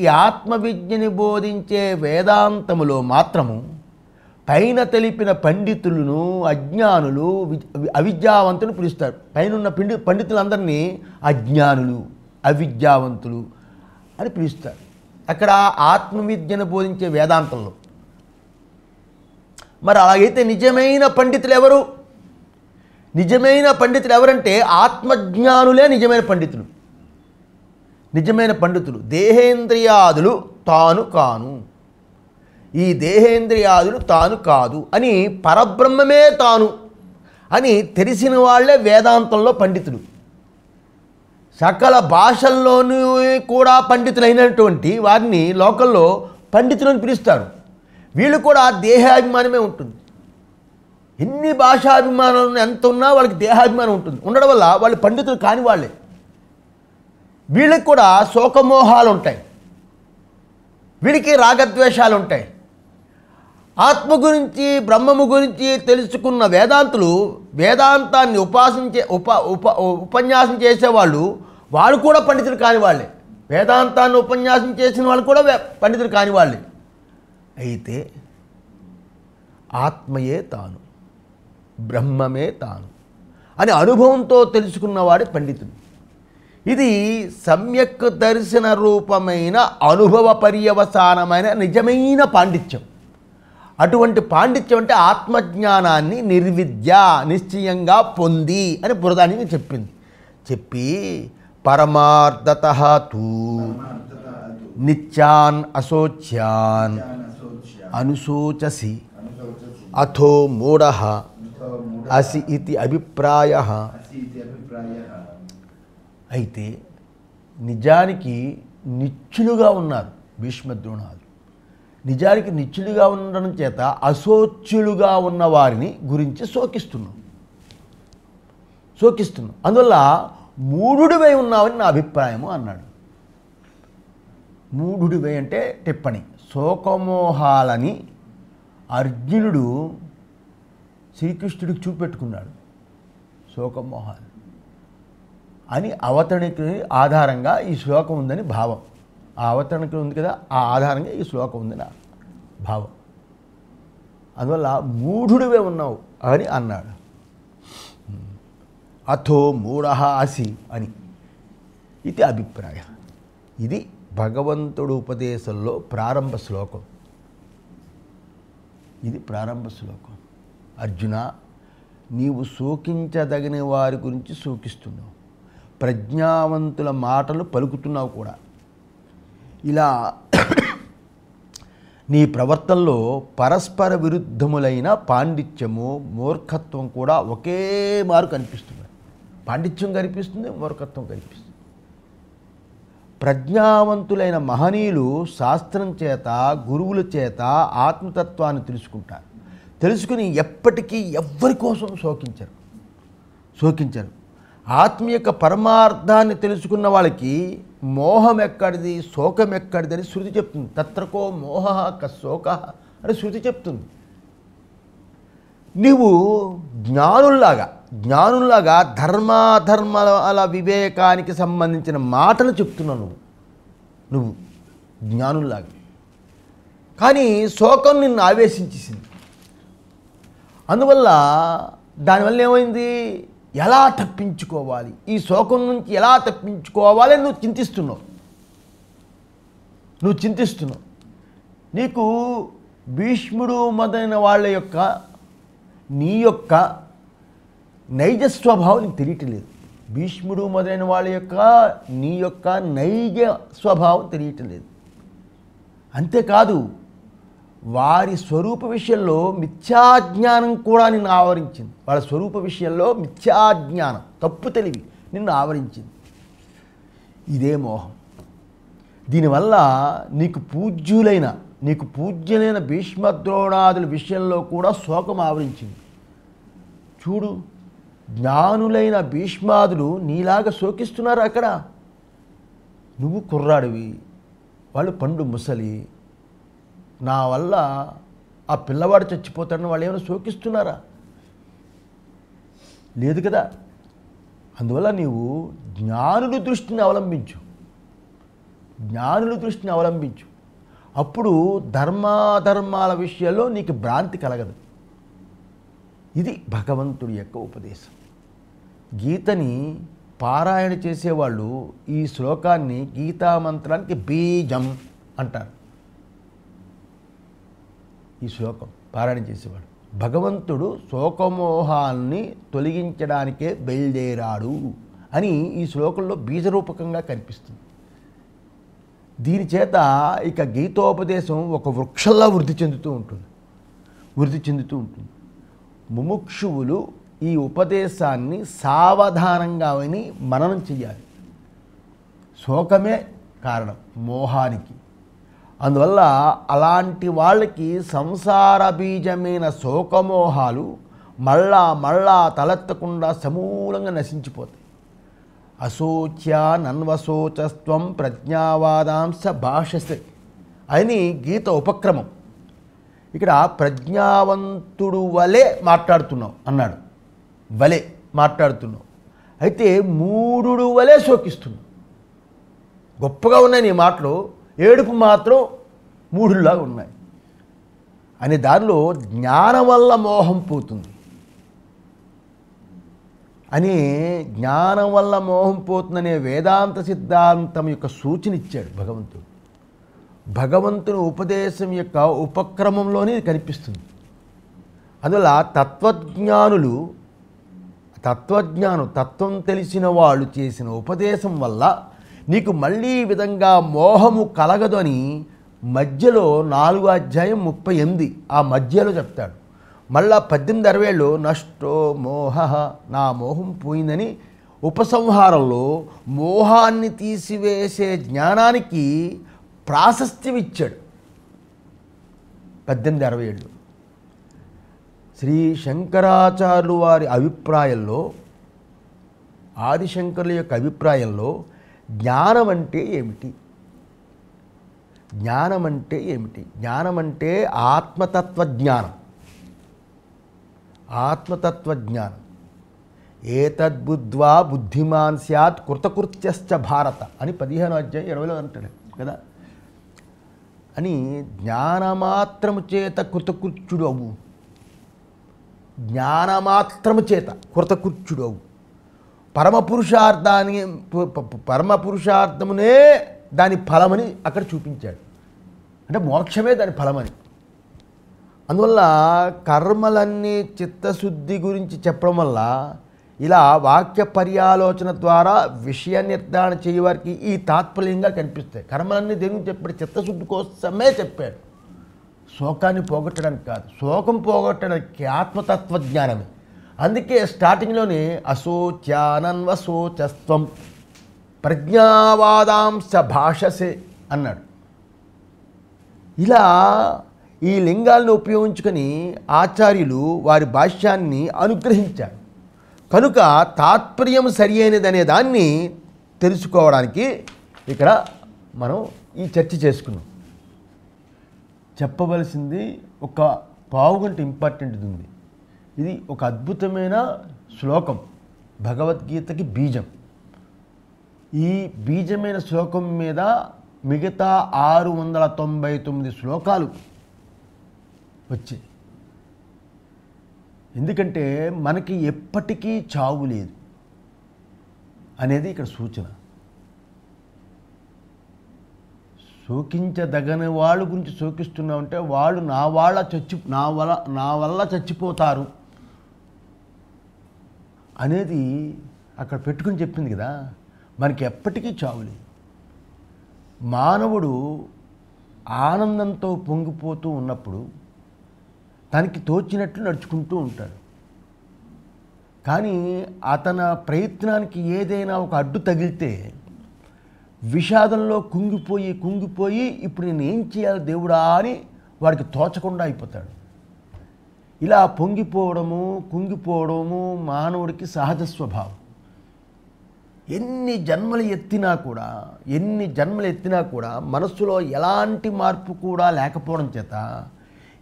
ఈ ఆత్మవిద్యని బోధించే వేదాంతములో మాత్రము పైన తెలిపిన పండితులను అజ్ఞానులు, అవిద్యావంతులు పిలుస్తారు. పైన పండితులందరినీ అజ్ఞానులు, అవిద్యావంతులు అని పిలుస్తారు అక్కడ ఆత్మవిద్యను బోధించే వేదాంతంలో. మరి అలాగైతే నిజమైన పండితులు ఎవరంటే ఆత్మజ్ఞానులే నిజమైన పండితులు. దేహేంద్రియాదులు తాను కాను, ఈ దేహేంద్రియాదులు తాను కాదు అని, పరబ్రహ్మమే తాను అని తెలిసిన వాళ్ళే వేదాంతంలో పండితులు. సకల భాషల్లోనూ కూడా పండితులైనటువంటి వారిని లోకల్లో పండితులను పిలుస్తారు. వీళ్ళు కూడా దేహాభిమానమే ఉంటుంది. ఎన్ని భాషాభిమానం ఎంత ఉన్నా వాళ్ళకి దేహాభిమానం ఉంటుంది. ఉండడం వల్ల వాళ్ళు పండితులు కాని వాళ్ళే. వీళ్ళకి కూడా శోకమోహాలు ఉంటాయి, వీడికి రాగద్వేషాలు ఉంటాయి. ఆత్మ గురించి, బ్రహ్మము గురించి తెలుసుకున్న వేదాంతులు, వేదాంతాన్ని ఉపన్యాసం చేసేవాళ్ళు వాళ్ళు కూడా పండితులు కాని వాళ్ళే. వేదాంతాన్ని ఉపన్యాసం చేసిన వాళ్ళు కూడా పండితులు కాని వాళ్ళే. అయితే ఆత్మయే తాను, బ్రహ్మమే తాను అని అనుభవంతో తెలుసుకున్నవాడే పండితుడు. ఇది సమ్యక్ దర్శన రూపమైన అనుభవ పర్యవసానమైన నిజమైన పాండిత్యం. అటువంటి పాండిత్యం అంటే ఆత్మజ్ఞానాన్ని నిర్విద్య, నిశ్చయంగా పొంది అని బృహదారణ్యం చెప్పి పరమార్థతః తు నిత్యాన్ అశోచ్యాన్ అనుశోచసి అథో మూఢః అసి ఇతి అభిప్రాయః. అయితే నిజానికి నిత్యులుగా ఉన్నారు భీష్మద్రోణాలు. నిజానికి నిత్యులుగా ఉండడం చేత అశోచ్యులుగా ఉన్న వారిని గురించి శోకిస్తున్నాం. శోకిస్తున్నావు, అందువల్ల మూఢుడివై ఉన్నావని నా అభిప్రాయము అన్నాడు. మూఢుడివై అంటే టిప్పణి. శోకమోహాలని అర్జునుడు శ్రీకృష్ణుడికి చూపెట్టుకున్నాడు. శోకమోహాలు అని అవతరణకి ఆధారంగా ఈ శ్లోకం ఉందని భావం. ఆ అవతరణకి ఉంది కదా, ఆ ఆధారంగా ఈ శ్లోకం ఉందని భావం. అందువల్ల మూఢుడివే ఉన్నావు అని అన్నాడు. అథో మూఢః అసి అని ఇది అభిప్రాయ. ఇది భగవంతుడు ఉపదేశంలో ప్రారంభ శ్లోకం. ఇది ప్రారంభ శ్లోకం. అర్జున, నీవు శోకించదగిన వారి గురించి శోకిస్తున్నావు, ప్రజ్ఞావంతుల మాటలు పలుకుతున్నావు కూడా. ఇలా నీ ప్రవర్తనలో పరస్పర విరుద్ధములైన పాండిత్యము, మూర్ఖత్వం కూడా ఒకే మారు కనిపిస్తున్నాయి. పాండిత్యం కనిపిస్తుంది, మూర్ఖత్వం కనిపిస్తుంది. ప్రజ్ఞావంతులైన మహనీయులు శాస్త్రం చేత, గురువుల చేత ఆత్మతత్వాన్ని తెలుసుకుంటారు. తెలుసుకుని ఎప్పటికీ ఎవ్వరి కోసం శోకించరు. ఆత్మ యొక్క పరమార్థాన్ని తెలుసుకున్న వాళ్ళకి మోహం ఎక్కడిది, శోకం ఎక్కడిది అని శృతి చెప్తుంది. తత్రకో మోహ కశోక అని శృతి చెప్తుంది. నీవు జ్ఞానుల్లాగా ధర్మాధర్మాల వివేకానికి సంబంధించిన మాటలు చెప్తున్నావు. నువ్వు జ్ఞానుల్లాగా, కానీ శోకం నిన్ను ఆవేశించేసింది. అందువల్ల దానివల్ల ఏమైంది? ఎలా తప్పించుకోవాలి, ఈ శోకం నుంచి ఎలా తప్పించుకోవాలి అని నువ్వు చింతిస్తున్నావు. నీకు భీష్ముడు మొదలైన వాళ్ళ యొక్క నీ యొక్క నైజ స్వభావం నీకు తెలియట్లేదు. భీష్ముడు మొదలైన వాళ్ళ యొక్క నీ యొక్క నైజ స్వభావం తెలియట్లేదు. అంతేకాదు, వారి స్వరూప విషయంలో మిథ్యాజ్ఞానం కూడా నిన్ను ఆవరించింది. వాళ్ళ స్వరూప విషయంలో మిథ్యాజ్ఞానం, తప్పు తెలివి నిన్ను ఆవరించింది. ఇదే మోహం. దీనివల్ల నీకు పూజ్యులైన భీష్మద్రోణాదుల విషయంలో కూడా శోకం ఆవరించింది. చూడు, జ్ఞానులైన భీష్మాదులు నీలాగా శోకిస్తున్నారు. అక్కడ నువ్వు కుర్రాడివి, వాళ్ళు పండు ముసలి. నా వల్ల ఆ పిల్లవాడు చచ్చిపోతాడని వాళ్ళు ఏమైనా శోకిస్తున్నారా? లేదు కదా. అందువల్ల నీవు జ్ఞానుల దృష్టిని అవలంబించు. అప్పుడు ధర్మాధర్మాల విషయాల్లో నీకు భ్రాంతి కలగదు. ఇది భగవంతుడి యొక్క ఉపదేశం. గీతని పారాయణ చేసేవాళ్ళు ఈ శ్లోకాన్ని గీతామంత్రానికి బీజం అంటారు. ఈ శ్లోకం పారాయణ చేసేవాడు భగవంతుడు శోకమోహాన్ని తొలగించడానికే బయలుదేరాడు అని ఈ శ్లోకంలో బీజరూపకంగా కనిపిస్తుంది. దీని చేత ఇక గీతోపదేశం ఒక వృక్షంలా వృద్ధి చెందుతూ ఉంటుంది. ముముక్షువులు ఈ ఉపదేశాన్ని సావధానంగా విని మననం చెయ్యాలి. శోకమే కారణం మోహానికి. అందువల్ల అలాంటి వాళ్ళకి సంసార బీజమైన శోకమోహాలు మళ్ళా తలెత్తకుండా సమూలంగా నశించిపోతాయి. అశోచ్యానన్వశోచస్త్వం ప్రజ్ఞావాదాంశ భాషసే అని గీత ఉపక్రమం. ఇక్కడ ప్రజ్ఞావంతుడు వలె మాట్లాడుతున్నావు అన్నాడు. అయితే మూఢుడు వలె శోకిస్తున్నావు. గొప్పగా ఉన్నాయి నీ మాటలు, ఏడుపు మాత్రం మూఢుల్లాగా ఉన్నాయి అనే దానిలో జ్ఞానం వల్ల మోహం పోతుంది పోతుందనే వేదాంత సిద్ధాంతం యొక్క సూచన ఇచ్చాడు భగవంతుడు. భగవంతుని ఉపదేశం యొక్క ఉపక్రమంలోనే కనిపిస్తుంది. అందువల్ల తత్వం తెలిసిన వాళ్ళు చేసిన ఉపదేశం వల్ల నీకు మళ్ళీ ఈ విధంగా మోహము కలగదు అని మధ్యలో 4వ అధ్యాయం 38 ఆ మధ్యలో చెప్తాడు. మళ్ళా 18-60 నష్టో మోహ, నా మోహం పోయిందని ఉపసంహారంలో మోహాన్ని తీసివేసే జ్ఞానానికి ప్రాశస్త్యం ఇచ్చాడు. 18-60 శ్రీ శంకరాచార్యులు వారి అభిప్రాయంలో ఆదిశంకరుల యొక్క అభిప్రాయంలో జ్ఞానం అంటే ఏమిటి? జ్ఞానం అంటే ఏమిటి? జ్ఞానం అంటే ఆత్మతత్వజ్ఞానం. ఆత్మతత్వజ్ఞానం. ఏతద్బుద్ధ్వా బుద్ధిమాన్ స్యాత్ కృతకృత్యశ్చ భారత అని 15వ అధ్యాయం 20లో అంటాడు కదా. అని జ్ఞానమాత్రము చేత కృతకృత్యుడు అవు. జ్ఞానమాత్రము చేత కృతకృత్యుడు అవు. పరమపురుషార్థమునే దాని ఫలమని అక్కడ చూపించాడు. అంటే మోక్షమే దాని ఫలమని. అందువల్ల కర్మలన్నీ చిత్తశుద్ధి గురించి చెప్పడం వల్ల ఇలా వాక్య పర్యాలోచన ద్వారా విషయ నిర్ధారణ చేయవారికి ఈ తాత్పర్యంగా కనిపిస్తాయి. కర్మలన్నీ దేనికి చెప్పాడు? చిత్తశుద్ధి కోసమే చెప్పాడు, శోకాన్ని పోగొట్టడానికి కాదు. శోకం పోగొట్టడానికి ఆత్మతత్వజ్ఞానమే. అందుకే స్టార్టింగ్లోనే అశోచ్యానన్వశోచస్త్వం ప్రజ్ఞావాదాంశ భాషసే అన్నాడు. ఇలా ఈ లింగాలను ఉపయోగించుకొని ఆచార్యులు వారి భాష్యాన్ని అనుగ్రహించారు. కనుక తాత్పర్యం సరి అయినదనే దాన్ని తెలుసుకోవడానికి ఇక్కడ మనం ఈ చర్చ చేసుకున్నాం. చెప్పవలసింది ఒక పావుగంట ఇంపార్టెంట్ది ఉంది. ఇది ఒక అద్భుతమైన శ్లోకం, భగవద్గీతకి బీజం. ఈ బీజమైన శ్లోకం మీద మిగతా 699 శ్లోకాలు వచ్చాయి. ఎందుకంటే మనకి ఎప్పటికీ చావు లేదు అనేది ఇక్కడ సూచన. శోకించదగని వాళ్ళ గురించి శోకిస్తున్నామంటే వాళ్ళు నా వల్ల చచ్చిపోతారు అనేది అక్కడ పెట్టుకుని చెప్పింది కదా. మనకి ఎప్పటికీ చావు లేదు. మానవుడు ఆనందంతో పొంగిపోతూ ఉన్నప్పుడు తనకి తోచినట్లు నడుచుకుంటూ ఉంటాడు. కానీ అతని ప్రయత్నానికి ఏదైనా ఒక అడ్డు తగిలితే విషాదంలో కుంగిపోయి ఇప్పుడు నేను ఏం చేయాలి దేవుడా అని వాడికి తోచకుండా అయిపోతాడు. ఇలా కుంగిపోవడము మానవుడికి సహజ స్వభావం. ఎన్ని జన్మలు ఎత్తినా కూడా మనస్సులో ఎలాంటి మార్పు కూడా లేకపోవడం చేత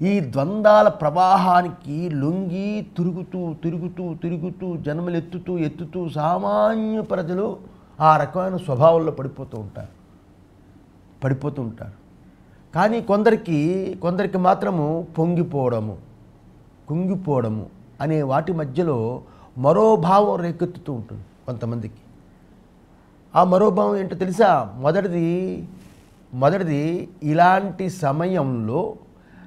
ఈ ద్వంద్వాల ప్రవాహానికి లొంగి తిరుగుతూ జన్మలు ఎత్తుతూ సామాన్య ప్రజలు ఆ రకమైన స్వభావంలో పడిపోతూ ఉంటారు. కానీ కొందరికి మాత్రము కుంగిపోవడము అనే వాటి మధ్యలో మరో భావం రేకెత్తుతూ ఉంటుంది కొంతమందికి. ఆ మరో భావం ఏంటో తెలుసా? మొదటిది ఇలాంటి సమయంలో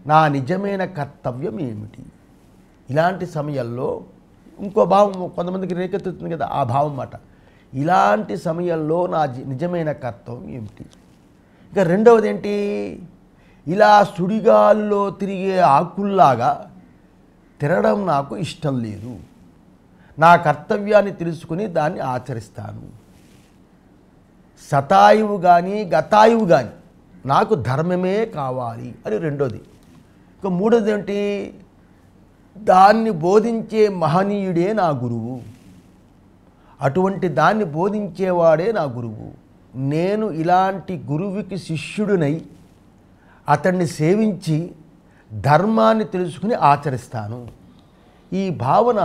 నా నిజమైన కర్తవ్యం ఏమిటి? ఇలాంటి సమయంలో ఇంకో భావం కొంతమందికి రేకెత్తుతుంది కదా, ఆ భావం మాట. ఇలాంటి సమయంలో నా నిజమైన కర్తవ్యం ఏమిటి? ఇక రెండవది ఏంటి? ఇలా సుడిగాల్లో తిరిగే ఆకుల్లాగా తిరగడం నాకు ఇష్టం లేదు. నా కర్తవ్యాన్ని తెలుసుకుని దాన్ని ఆచరిస్తాను. శతాయువు కానీ గతాయువు కానీ నాకు ధర్మమే కావాలి అని రెండోది. ఇక మూడోది ఏంటి? దాన్ని బోధించే మహనీయుడే నా గురువు. అటువంటి దాన్ని బోధించేవాడే నా గురువు. నేను ఇలాంటి గురువుకి శిష్యుడినై అతన్ని సేవించి ధర్మాన్ని తెలుసుకుని ఆచరిస్తాను. ఈ భావన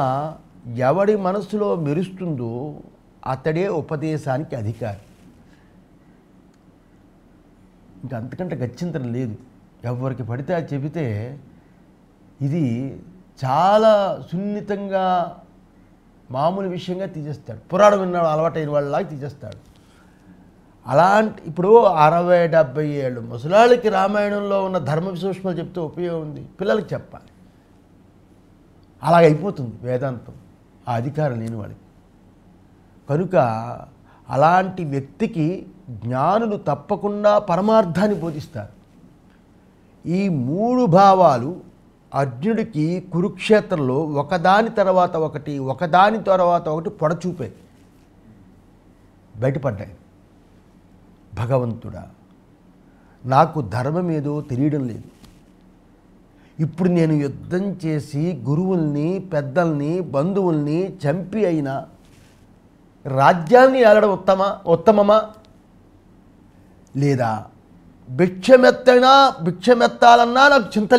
ఎవడి మనసులో మెరుస్తుందో అతడే ఉపదేశానికి అధికారి. ఇంకా అంతకంటే గచ్చింతరం లేదు. ఎవరికి పడితే అది చెబితే ఇది చాలా సున్నితంగా మామూలు విషయంగా తీసేస్తాడు. పురాణం విన్న అలవాటైన వాళ్ళలాగా తీసేస్తాడు. ఇప్పుడు 60-70 ఏళ్ళు ముసలాళ్ళకి రామాయణంలో ఉన్న ధర్మ విశేషాలు చెప్తే ఉపయోగం ఉంది? పిల్లలకి చెప్పాలి. అలాగైపోతుంది వేదాంతం ఆ అధికారం లేని వాడికి. కనుక అలాంటి వ్యక్తికి జ్ఞానులు తప్పకుండా పరమార్థాన్ని బోధిస్తారు. ఈ 3 భావాలు అర్జునుడికి కురుక్షేత్రంలో ఒకదాని తర్వాత ఒకటి పొడచూపాయి, బయటపడ్డాయి. భగవంతుడా, నాకు ధర్మం ఏదో తెలియడం లేదు. ఇప్పుడు నేను యుద్ధం చేసి గురువుల్ని, పెద్దల్ని, బంధువుల్ని చంపి అయినా రాజ్యాన్ని ఏలడం ఉత్తమమా, లేదా భిక్షమెత్తాలన్నా నాకు చింత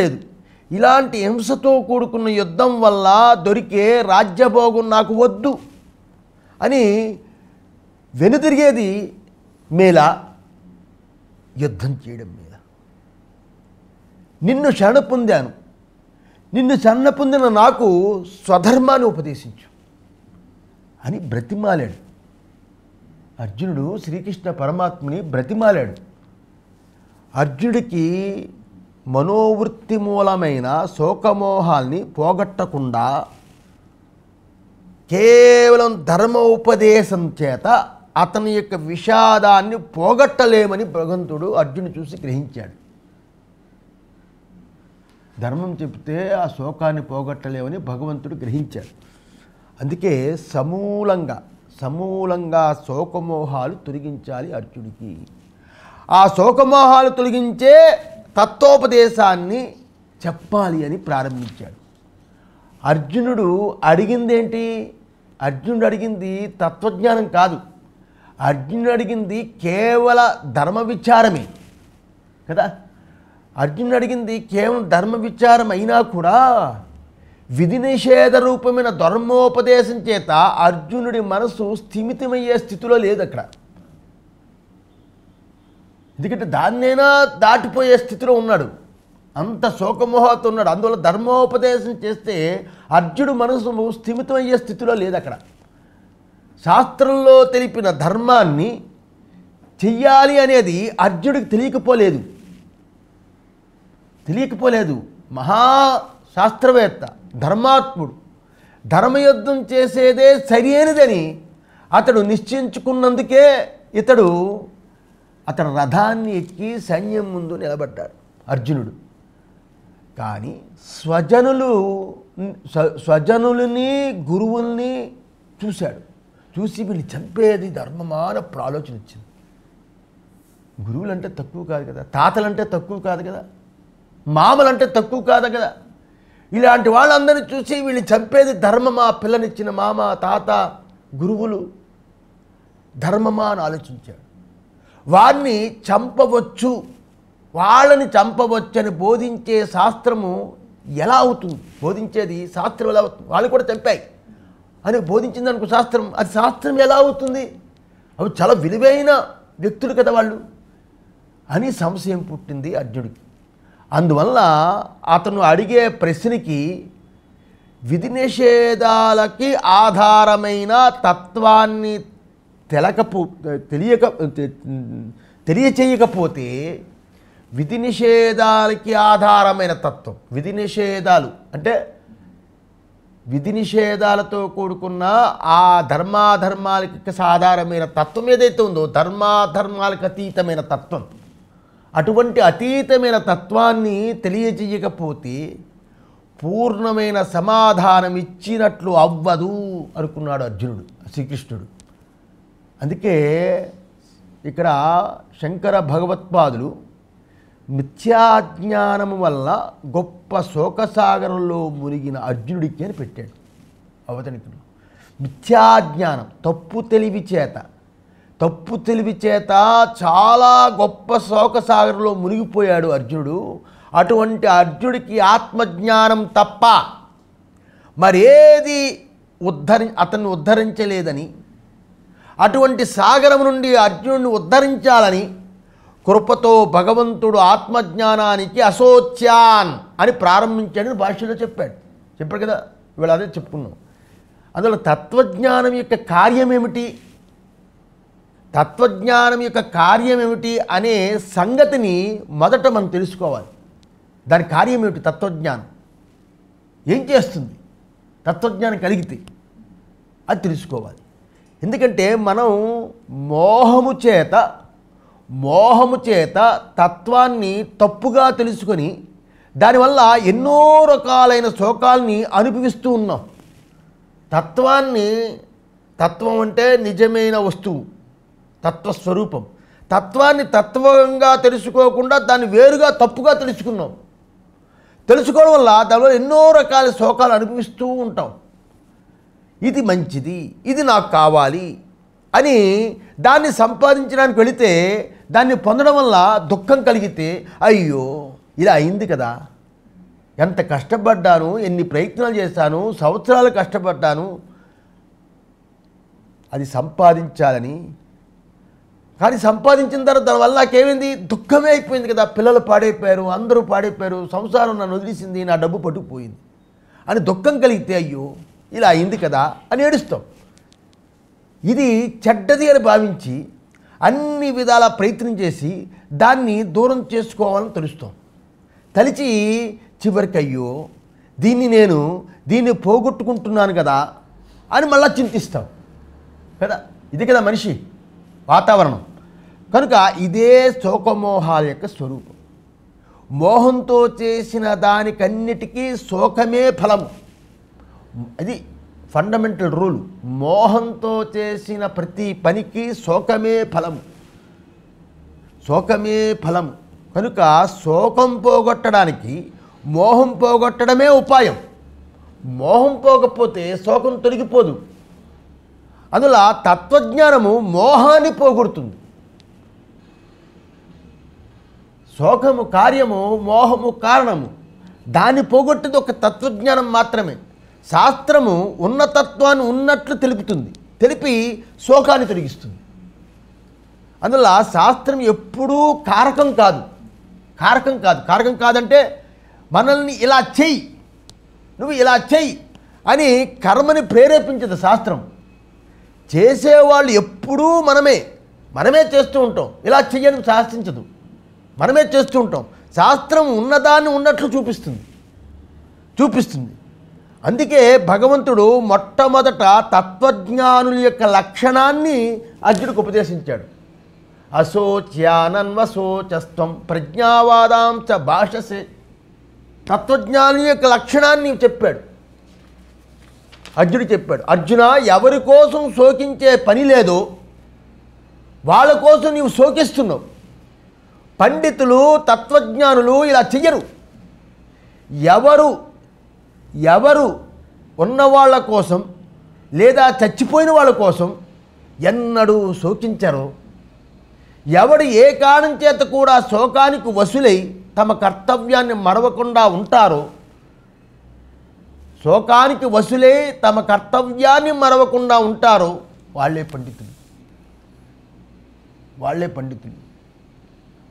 లేదు. ఇలాంటి హింసతో కూడుకున్న యుద్ధం వల్ల దొరికే రాజ్యభోగం నాకు వద్దు అని వెనుతిరిగేది మేలా, యుద్ధం చేయడం మేలా? నిన్ను శరణ పొందిన నాకు స్వధర్మాన్ని ఉపదేశించు అని బ్రతిమాలాడు అర్జునుడు. శ్రీకృష్ణ పరమాత్మని బ్రతిమాలాడు. అర్జునుడికి మనోవృత్తి మూలమైన శోకమోహాల్ని పోగొట్టకుండా కేవలం ధర్మ ఉపదేశం చేత అతని యొక్క విషాదాన్ని పోగొట్టలేమని భగవంతుడు అర్జునుడు చూసి గ్రహించాడు. ధర్మం చెప్తే ఆ శోకాన్ని పోగొట్టలేమని భగవంతుడు గ్రహించాడు. అందుకే సమూలంగా శోకమోహాలు తొలగించాలి అర్జునుడికి. ఆ శోకమోహాలు తొలగించే తత్వోపదేశాన్ని చెప్పాలి అని ప్రారంభించాడు. అర్జునుడు అడిగిందేంటి? అర్జునుడు అడిగింది తత్వజ్ఞానం కాదు. అర్జునుడు అడిగింది కేవల ధర్మ విచారమే కదా. అర్జునుడు అడిగింది కేవలం ధర్మ విచారం అయినా కూడా విధి నిషేధ రూపమైన ధర్మోపదేశం చేత అర్జునుడి మనసు స్థిమితమయ్యే స్థితిలో లేదు అక్కడ. ఎందుకంటే దాన్నైనా దాటిపోయే స్థితిలో ఉన్నాడు, అంత శోకమోహంతో ఉన్నాడు. అందువల్ల ధర్మోపదేశం చేస్తే అర్జునుడు మనసు స్థిమితమయ్యే స్థితిలో లేదు అక్కడ. శాస్త్రంలో తెలిపిన ధర్మాన్ని చెయ్యాలి అనేది అర్జునుడికి తెలియకపోలేదు. మహాశాస్త్రవేత్త, ధర్మాత్ముడు, ధర్మయుద్ధం చేసేదే సరైనదని అతడు నిశ్చయించుకున్నందుకే అతడు రథాన్ని ఎక్కి సైన్యం ముందు నిలబడ్డాడు అర్జునుడు. కానీ స్వజనులని గురువుల్ని చూశాడు. చూసి వీళ్ళు చంపేది ధర్మమా అని అప్పుడు ఆలోచన వచ్చింది. గురువులంటే తక్కువ కాదు కదా, తాతలంటే తక్కువ కాదు కదా, మామలంటే తక్కువ కాదు కదా. ఇలాంటి వాళ్ళందరినీ చూసి వీళ్ళు చంపేది ధర్మమా, పిల్లనిచ్చిన మామ, తాత, గురువులు ధర్మమా అని ఆలోచించాడు. వాళ్ళని చంపవచ్చని బోధించే శాస్త్రము ఎలా అవుతుంది? బోధించేది శాస్త్రం ఎలా అవుతుంది? వాళ్ళు కూడా చంపాయి అని బోధించింది అనుకో శాస్త్రం, అది శాస్త్రం ఎలా అవుతుంది? అవి చాలా విలువైన వ్యక్తులు కదా వాళ్ళు అని సంశయం పుట్టింది అర్జునుడికి. అందువల్ల అతను అడిగే ప్రశ్నకి విధి నిషేధాలకి ఆధారమైన తత్వాన్ని తెలియచేయకపోతే విధి నిషేధాలకి ఆధారమైన తత్వం, విధి నిషేధాలతో కూడుకున్న ఆ ధర్మాధర్మాలకి సాధారణమైన తత్వం ఏదైతే ఉందో, ధర్మాధర్మాలకు అతీతమైన తత్వం, అటువంటి అతీతమైన తత్వాన్ని తెలియజేయకపోతే పూర్ణమైన సమాధానం ఇచ్చినట్లు అవ్వదు అనుకున్నాడు అర్జునుడు, శ్రీకృష్ణుడు. అందుకే ఇక్కడ శంకర భగవత్పాదులు మిథ్యాజ్ఞానము వల్ల గొప్ప శోకసాగరంలో మునిగిన అర్జునుడికి అని పెట్టాడు అవతరికలు. మిథ్యాజ్ఞానం, తప్పు తెలివి చేత చాలా గొప్ప శోకసాగరంలో మునిగిపోయాడు అర్జునుడు. అటువంటి అర్జునుడికి ఆత్మజ్ఞానం తప్ప మరేది అతన్ని ఉద్ధరించలేదని, అటువంటి సాగరం నుండి అర్జునుడిని ఉద్ధరించాలని కృపతో భగవంతుడు ఆత్మజ్ఞానానికి అశోచ్యాన్ అని ప్రారంభించాడని భాష్యంలో చెప్పాడు కదా. ఇవాళ అదే చెప్పుకున్నాం. అందులో తత్వజ్ఞానం యొక్క కార్యం ఏమిటి అనే సంగతిని మొదట మనం తెలుసుకోవాలి. దాని కార్యం ఏమిటి? తత్వజ్ఞానం ఏం చేస్తుంది? తత్వజ్ఞానం కలిగితే అది తెలుసుకోవాలి. ఎందుకంటే మనం మోహము చేత తత్వాన్ని తప్పుగా తెలుసుకొని దానివల్ల ఎన్నో రకాలైన శోకాల్ని అనుభవిస్తూ ఉన్నాం. తత్వం అంటే నిజమైన వస్తువు, తత్వస్వరూపం. తత్వాన్ని తత్వంగా తెలుసుకోకుండా దాన్ని వేరుగా తప్పుగా తెలుసుకోవడం వల్ల దానివల్ల ఎన్నో రకాల శోకాలు అనుభవిస్తూ ఉంటాం. ఇది మంచిది, ఇది నాకు కావాలి అని దాన్ని సంపాదించడానికి వెళితే దాన్ని పొందడం వల్ల దుఃఖం కలిగితే అయ్యో ఇలా అయింది కదా, ఎంత కష్టపడ్డాను, ఎన్ని ప్రయత్నాలు చేశాను, సంవత్సరాలు కష్టపడ్డాను అది సంపాదించాలని. కానీ సంపాదించిన తర్వాత దానివల్ల నాకేమైంది, దుఃఖమే అయిపోయింది కదా, పిల్లలు పాడైపోయారు, అందరూ పాడైపోయారు, సంసారం నన్ను వదిలేసింది, నా డబ్బు పట్టుకుపోయింది అని దుఃఖం కలిగితే అయ్యో ఇలా అయింది కదా అని ఏడుస్తాం. ఇది చెడ్డది అని భావించి అన్ని విధాల ప్రయత్నం చేసి దాన్ని దూరం చేసుకోవాలని తెలుస్తాం. తలిచి చివరికి అయ్యో దీన్ని పోగొట్టుకుంటున్నాను కదా అని మళ్ళీ చింతిస్తాం కదా. ఇది కదా మనిషి వాతావరణం. కనుక ఇదే శోకమోహాల యొక్క స్వరూపం. మోహంతో చేసిన దానికన్నిటికీ శోకమే ఫలము. అది ఫండమెంటల్ రూల్. మోహంతో చేసిన ప్రతి పనికి శోకమే ఫలము, శోకమే ఫలము. కనుక శోకం పోగొట్టడానికి మోహం పోగొట్టడమే ఉపాయం. మోహం పోకపోతే శోకం తొలగిపోదు. అందులో తత్వజ్ఞానము మోహాన్ని పోగొడుతుంది. శోకము కార్యము, మోహము కారణము. దాన్ని పోగొట్టేది ఒక తత్వజ్ఞానం మాత్రమే. శాస్త్రము ఉన్నతత్వాన్ని ఉన్నట్లు తెలుపుతుంది, తెలిపి శోకాన్ని తొలగిస్తుంది. అందులో శాస్త్రం ఎప్పుడూ కారకం కాదు. కారకం కాదంటే మనల్ని ఇలా చెయ్యి, నువ్వు ఇలా చెయ్యి అని కర్మని ప్రేరేపించదు శాస్త్రం. చేసేవాళ్ళు ఎప్పుడూ మనమే చేస్తూ ఉంటాం. ఇలా చెయ్యని శాస్త్రించదు, మనమే చేస్తూ ఉంటాం. శాస్త్రం ఉన్నదాన్ని ఉన్నట్లు చూపిస్తుంది. అందుకే భగవంతుడు మొట్టమొదట తత్వజ్ఞానుల యొక్క లక్షణాన్ని అర్జునుడికి ఉపదేశించాడు. అశోచ్యానన్వశోచస్త్వం ప్రజ్ఞావాదాంచ భాషసే. తత్వజ్ఞాని యొక్క లక్షణాన్ని చెప్పాడు, అర్జునుడు చెప్పాడు. అర్జున, ఎవరి కోసం శోకించే పని లేదో వాళ్ళ కోసం నీవు శోకిస్తున్నావు. పండితులు, తత్వజ్ఞానులు ఇలా చెయ్యరు. ఎవరు ఉన్నవాళ్ళ కోసం లేదా చచ్చిపోయిన వాళ్ళ కోసం ఎన్నడూ శోకించరు. ఎవడు ఏ కారణం చేత కూడా శోకానికి వసులై తమ కర్తవ్యాన్ని మరవకుండా ఉంటారో, శోకానికి వసులై తమ కర్తవ్యాన్ని మరవకుండా ఉంటారో వాళ్ళే పండితులు.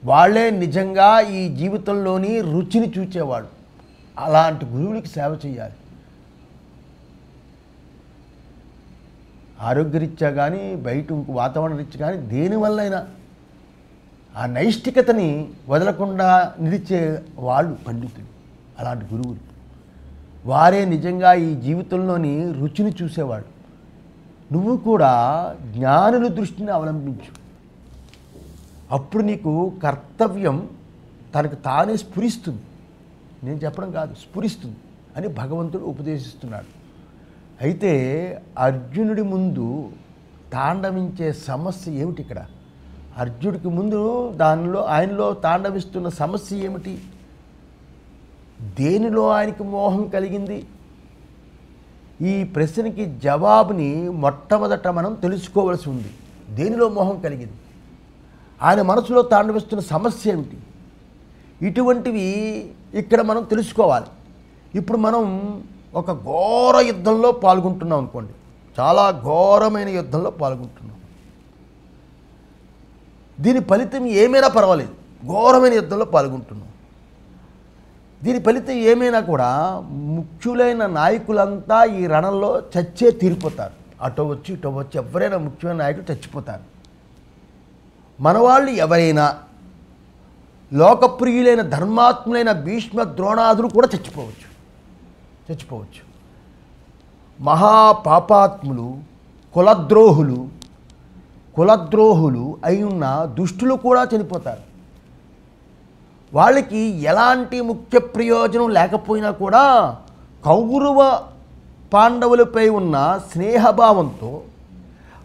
వాళ్ళే నిజంగా ఈ జీవితంలోని రుచిని చూచేవాడు. అలాంటి గురువులకి సేవ చేయాలి. ఆరోగ్యరీత్యా కానీ, బయట వాతావరణ రీత్యా కానీ, దేనివల్లైనా ఆ నైష్టికతని వదలకుండా నిలిచే వాళ్ళు పండితులు. అలాంటి గురువులు వారే నిజంగా ఈ జీవితంలోని రుచిని చూసేవాడు. నువ్వు కూడా జ్ఞానుల దృష్టిని అవలంబించు. అప్పుడు నీకు కర్తవ్యం తనకు తానే స్ఫురిస్తుంది. నేను చెప్పడం కాదు, స్ఫురిస్తుంది అని భగవంతుడు ఉపదేశిస్తున్నాడు. అయితే అర్జునుడి ముందు తాండవించే సమస్య ఏమిటి? ఇక్కడ అర్జునుడికి ముందు ఆయనలో తాండవిస్తున్న సమస్య ఏమిటి? దేనిలో ఆయనకి మోహం కలిగింది? ఈ ప్రశ్నకి జవాబుని మొట్టమొదట మనం తెలుసుకోవాల్సి ఉంది. దేనిలో మోహం కలిగింది? ఆయన మనసులో తాండవిస్తున్న సమస్య ఏమిటి? ఇటువంటివి ఇక్కడ మనం తెలుసుకోవాలి. ఇప్పుడు మనం ఒక ఘోర యుద్ధంలో పాల్గొంటున్నాం అనుకోండి, చాలా ఘోరమైన యుద్ధంలో పాల్గొంటున్నాం. దీని ఫలితం ఏమైనా పర్వాలేదు, ఘోరమైన యుద్ధంలో పాల్గొంటున్నాం. దీని ఫలితం ఏమైనా కూడా ముఖ్యులైన నాయకులంతా ఈ రణంలో చచ్చే తీరిపోతారు. అటో వచ్చి ఇటో వచ్చి ఎవరైనా ముఖ్యమైన నాయకులు చచ్చిపోతారు. మన వాళ్ళు ఎవరైనా లోకప్రియులైన ధర్మాత్ములైన భీష్మ ద్రోణాదులు కూడా చచ్చిపోవచ్చు. మహాపాపాత్ములు, కులద్రోహులు అయి ఉన్న దుష్టులు కూడా చనిపోతారు. వాళ్ళకి ఎలాంటి ముఖ్య ప్రయోజనం లేకపోయినా కూడా కౌరవ పాండవులపై ఉన్న స్నేహభావంతో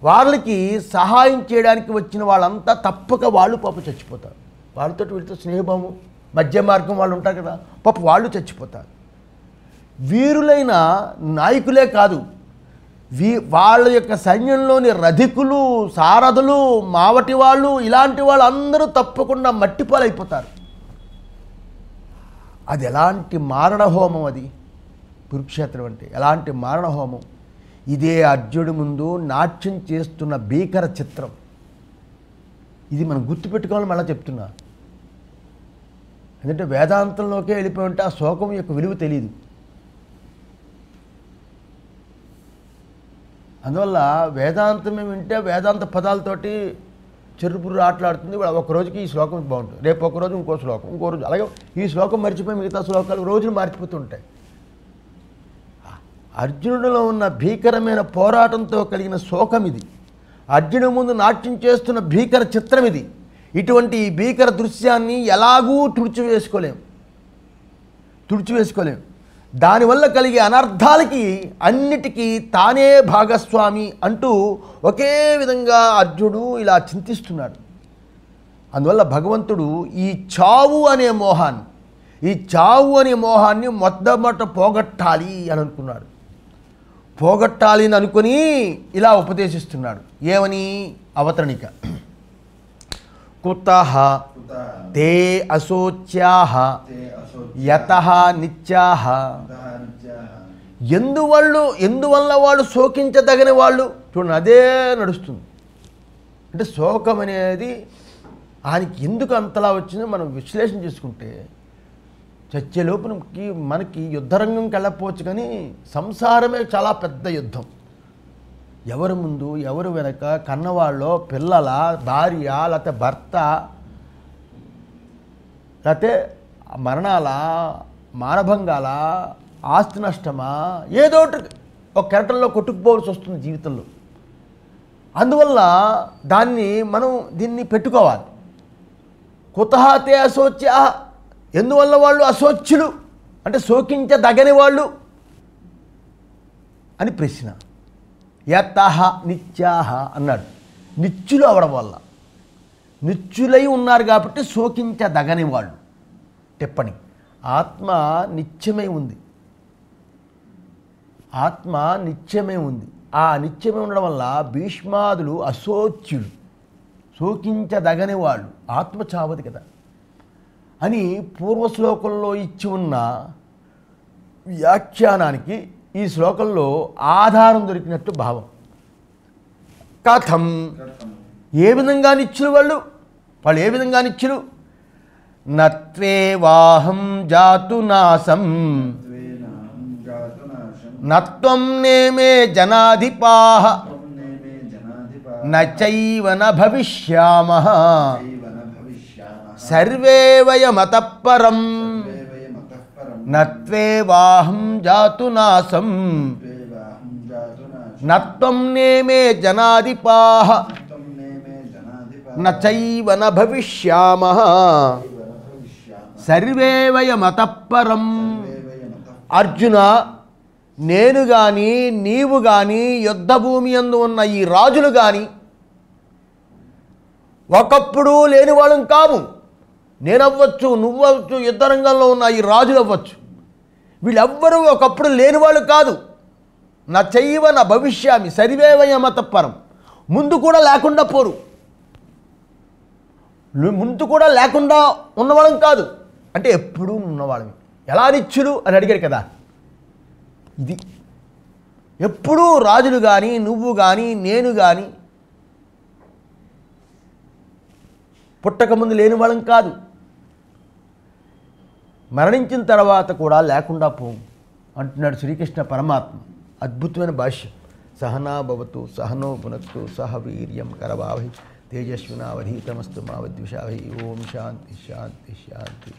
వాళ్ళకి సహాయం చేయడానికి వచ్చిన వాళ్ళంతా తప్పక వాళ్ళు పాప చచ్చిపోతారు. వాళ్ళతో వీళ్ళతో స్నేహభావం, మధ్య మార్గం వాళ్ళు ఉంటారు కదా, పాప వాళ్ళు చచ్చిపోతారు. వీరులైన నాయకులే కాదు, వాళ్ళ యొక్క సైన్యంలోని రధికులు, సారథులు, మావటి వాళ్ళు, ఇలాంటి వాళ్ళు అందరూ తప్పకుండా మట్టిపాలైపోతారు. అది ఎలాంటి మారణ హోమం, అది కురుక్షేత్రం అంటే ఎలాంటి మారణ హోమం. ఇదే అర్జునుడి ముందు నాట్యం చేస్తున్న భీకర చిత్రం. ఇది మనం గుర్తుపెట్టుకోవాలని మళ్ళీ చెప్తున్నా. ఎందుకంటే వేదాంతంలోకే వెళ్ళిపోయి ఉంటే ఆ శోకం యొక్క విలువ తెలియదు. అందువల్ల వేదాంతమే వింటే వేదాంత పదాలతోటి చెరుపురు ఆటలాడుతుంది. ఒక రోజుకి ఈ శ్లోకం బాగుంటుంది, రేపు ఒకరోజు ఇంకో శ్లోకం, ఇంకో రోజు, అలాగే ఈ శ్లోకం మర్చిపోయి మిగతా శ్లోకాలు రోజులు మారిపోతూ ఉంటాయి. అర్జునుడిలో ఉన్న భీకరమైన పోరాటంతో కలిగిన శోకం ఇది. అర్జునుడి ముందు నాట్యం చేస్తున్న భీకర చిత్రం ఇది. ఇటువంటి ఈ భీకర దృశ్యాన్ని ఎలాగూ తుడిచివేసుకోలేం. దానివల్ల కలిగే అనర్థాలకి అన్నిటికీ తానే భాగస్వామి అంటూ ఒకే విధంగా అర్జునుడు ఇలా చింతిస్తున్నాడు. అందువల్ల భగవంతుడు ఈ చావు అనే మోహాన్ని మొట్టమొదట పోగొట్టాలి అని అనుకున్నాడు. పోగొట్టాలి అని అనుకుని ఇలా ఉపదేశిస్తున్నాడు. ఏమని? అవతరణిక. కుతః తే అశోచ్యాః యతః నిత్యాః. ఎందువల్ల వాళ్ళు శోకించదగని వాళ్ళు. చూడండి, అదే నడుస్తుంది. అంటే శోకం అనేది ఆయనకి ఎందుకు అంతలా వచ్చిందో మనం విశ్లేషణ చేసుకుంటే చచ్చేలోపుకి మనకి యుద్ధరంగంకి వెళ్ళకపోవచ్చు, కానీ సంసారమే చాలా పెద్ద యుద్ధం. ఎవరు ముందు ఎవరు వెనక, కన్నవాళ్ళో, పిల్లల, భార్య, లేకపోతే భర్త, లేకపోతే మరణాల, మానభంగాల, ఆస్తి నష్టమా, ఏదో ఒకటి ఒక కెరటంలో కొట్టుకుపోవాల్సి వస్తుంది జీవితంలో. అందువల్ల దీన్ని పెట్టుకోవాలి. కుతః తే అశోచ్యా, ఎందువల్ల వాళ్ళు అశోచ్యులు అంటే శోకించదగని వాళ్ళు అని ప్రశ్న. యతః నిత్యాః అన్నాడు. నిత్యులు అవడం వల్ల, నిత్యులై ఉన్నారు కాబట్టి శోకించదగని వాళ్ళు. టిప్పణి. ఆత్మ నిత్యమై ఉంది. ఆ నిత్యమై ఉండడం వల్ల భీష్మాదులు అశోచ్యులు, శోకించదగని వాళ్ళు. ఆత్మ చావదు కదా అని పూర్వశ్లోకంలో ఇచ్చి ఉన్న వ్యాఖ్యానానికి ఈ శ్లోకంలో ఆధారం దొరికినట్టు భావం. కథం, ఏ విధంగా నిత్యులు వాళ్ళు ఏ విధంగా నిత్యులు? నత్వేవాహం జాతునాశం నత్వం నేమే జనాధిపాః నచైవ న భవిష్యామః సర్వే వయమతః పరం నత్వేవాహం జాతునాశం నత్వం నేమే జనాధిపాః నచైవ న భవిష్యామః సర్వే వయమతః పరం. అర్జున, నేను కానీ నీవు కానీ యుద్ధభూమి యందు ఉన్న ఈ రాజులు కానీ ఒకప్పుడు లేని వాళ్ళం కాము. నేనవ్వచ్చు, నువ్వవచ్చు, యుద్ధరంగంలో ఉన్న ఈ రాజులు అవ్వచ్చు. వీళ్ళెవ్వరూ ఒకప్పుడు లేని వాళ్ళు కాదు. నా చైవ నా భవిష్యామి సర్వే వయమతః పరం. ముందు కూడా లేకుండా పోరు. ముందు కూడా లేకుండా ఉన్నవాళ్ళం కాదు అంటే ఎప్పుడూ ఉన్నవాళ్ళమి. ఎలా నిత్యులు అని అడిగారు కదా. ఇది ఎప్పుడూ రాజులు కానీ నువ్వు కానీ నేను కానీ పుట్టకముందు లేని వాళ్ళం కాదు. మరణించిన తర్వాత కూడా లేకుండా పోవు అంటున్నాడు శ్రీకృష్ణ పరమాత్మ. అద్భుతమైన భాష్యం. సహనా భవతు సహనో భునక్తు సహ వీర్యం కరవావహై తేజస్వినావధీతమస్తు మా విద్విషావహై. ఓం శాంతి శాంతి శాంతి.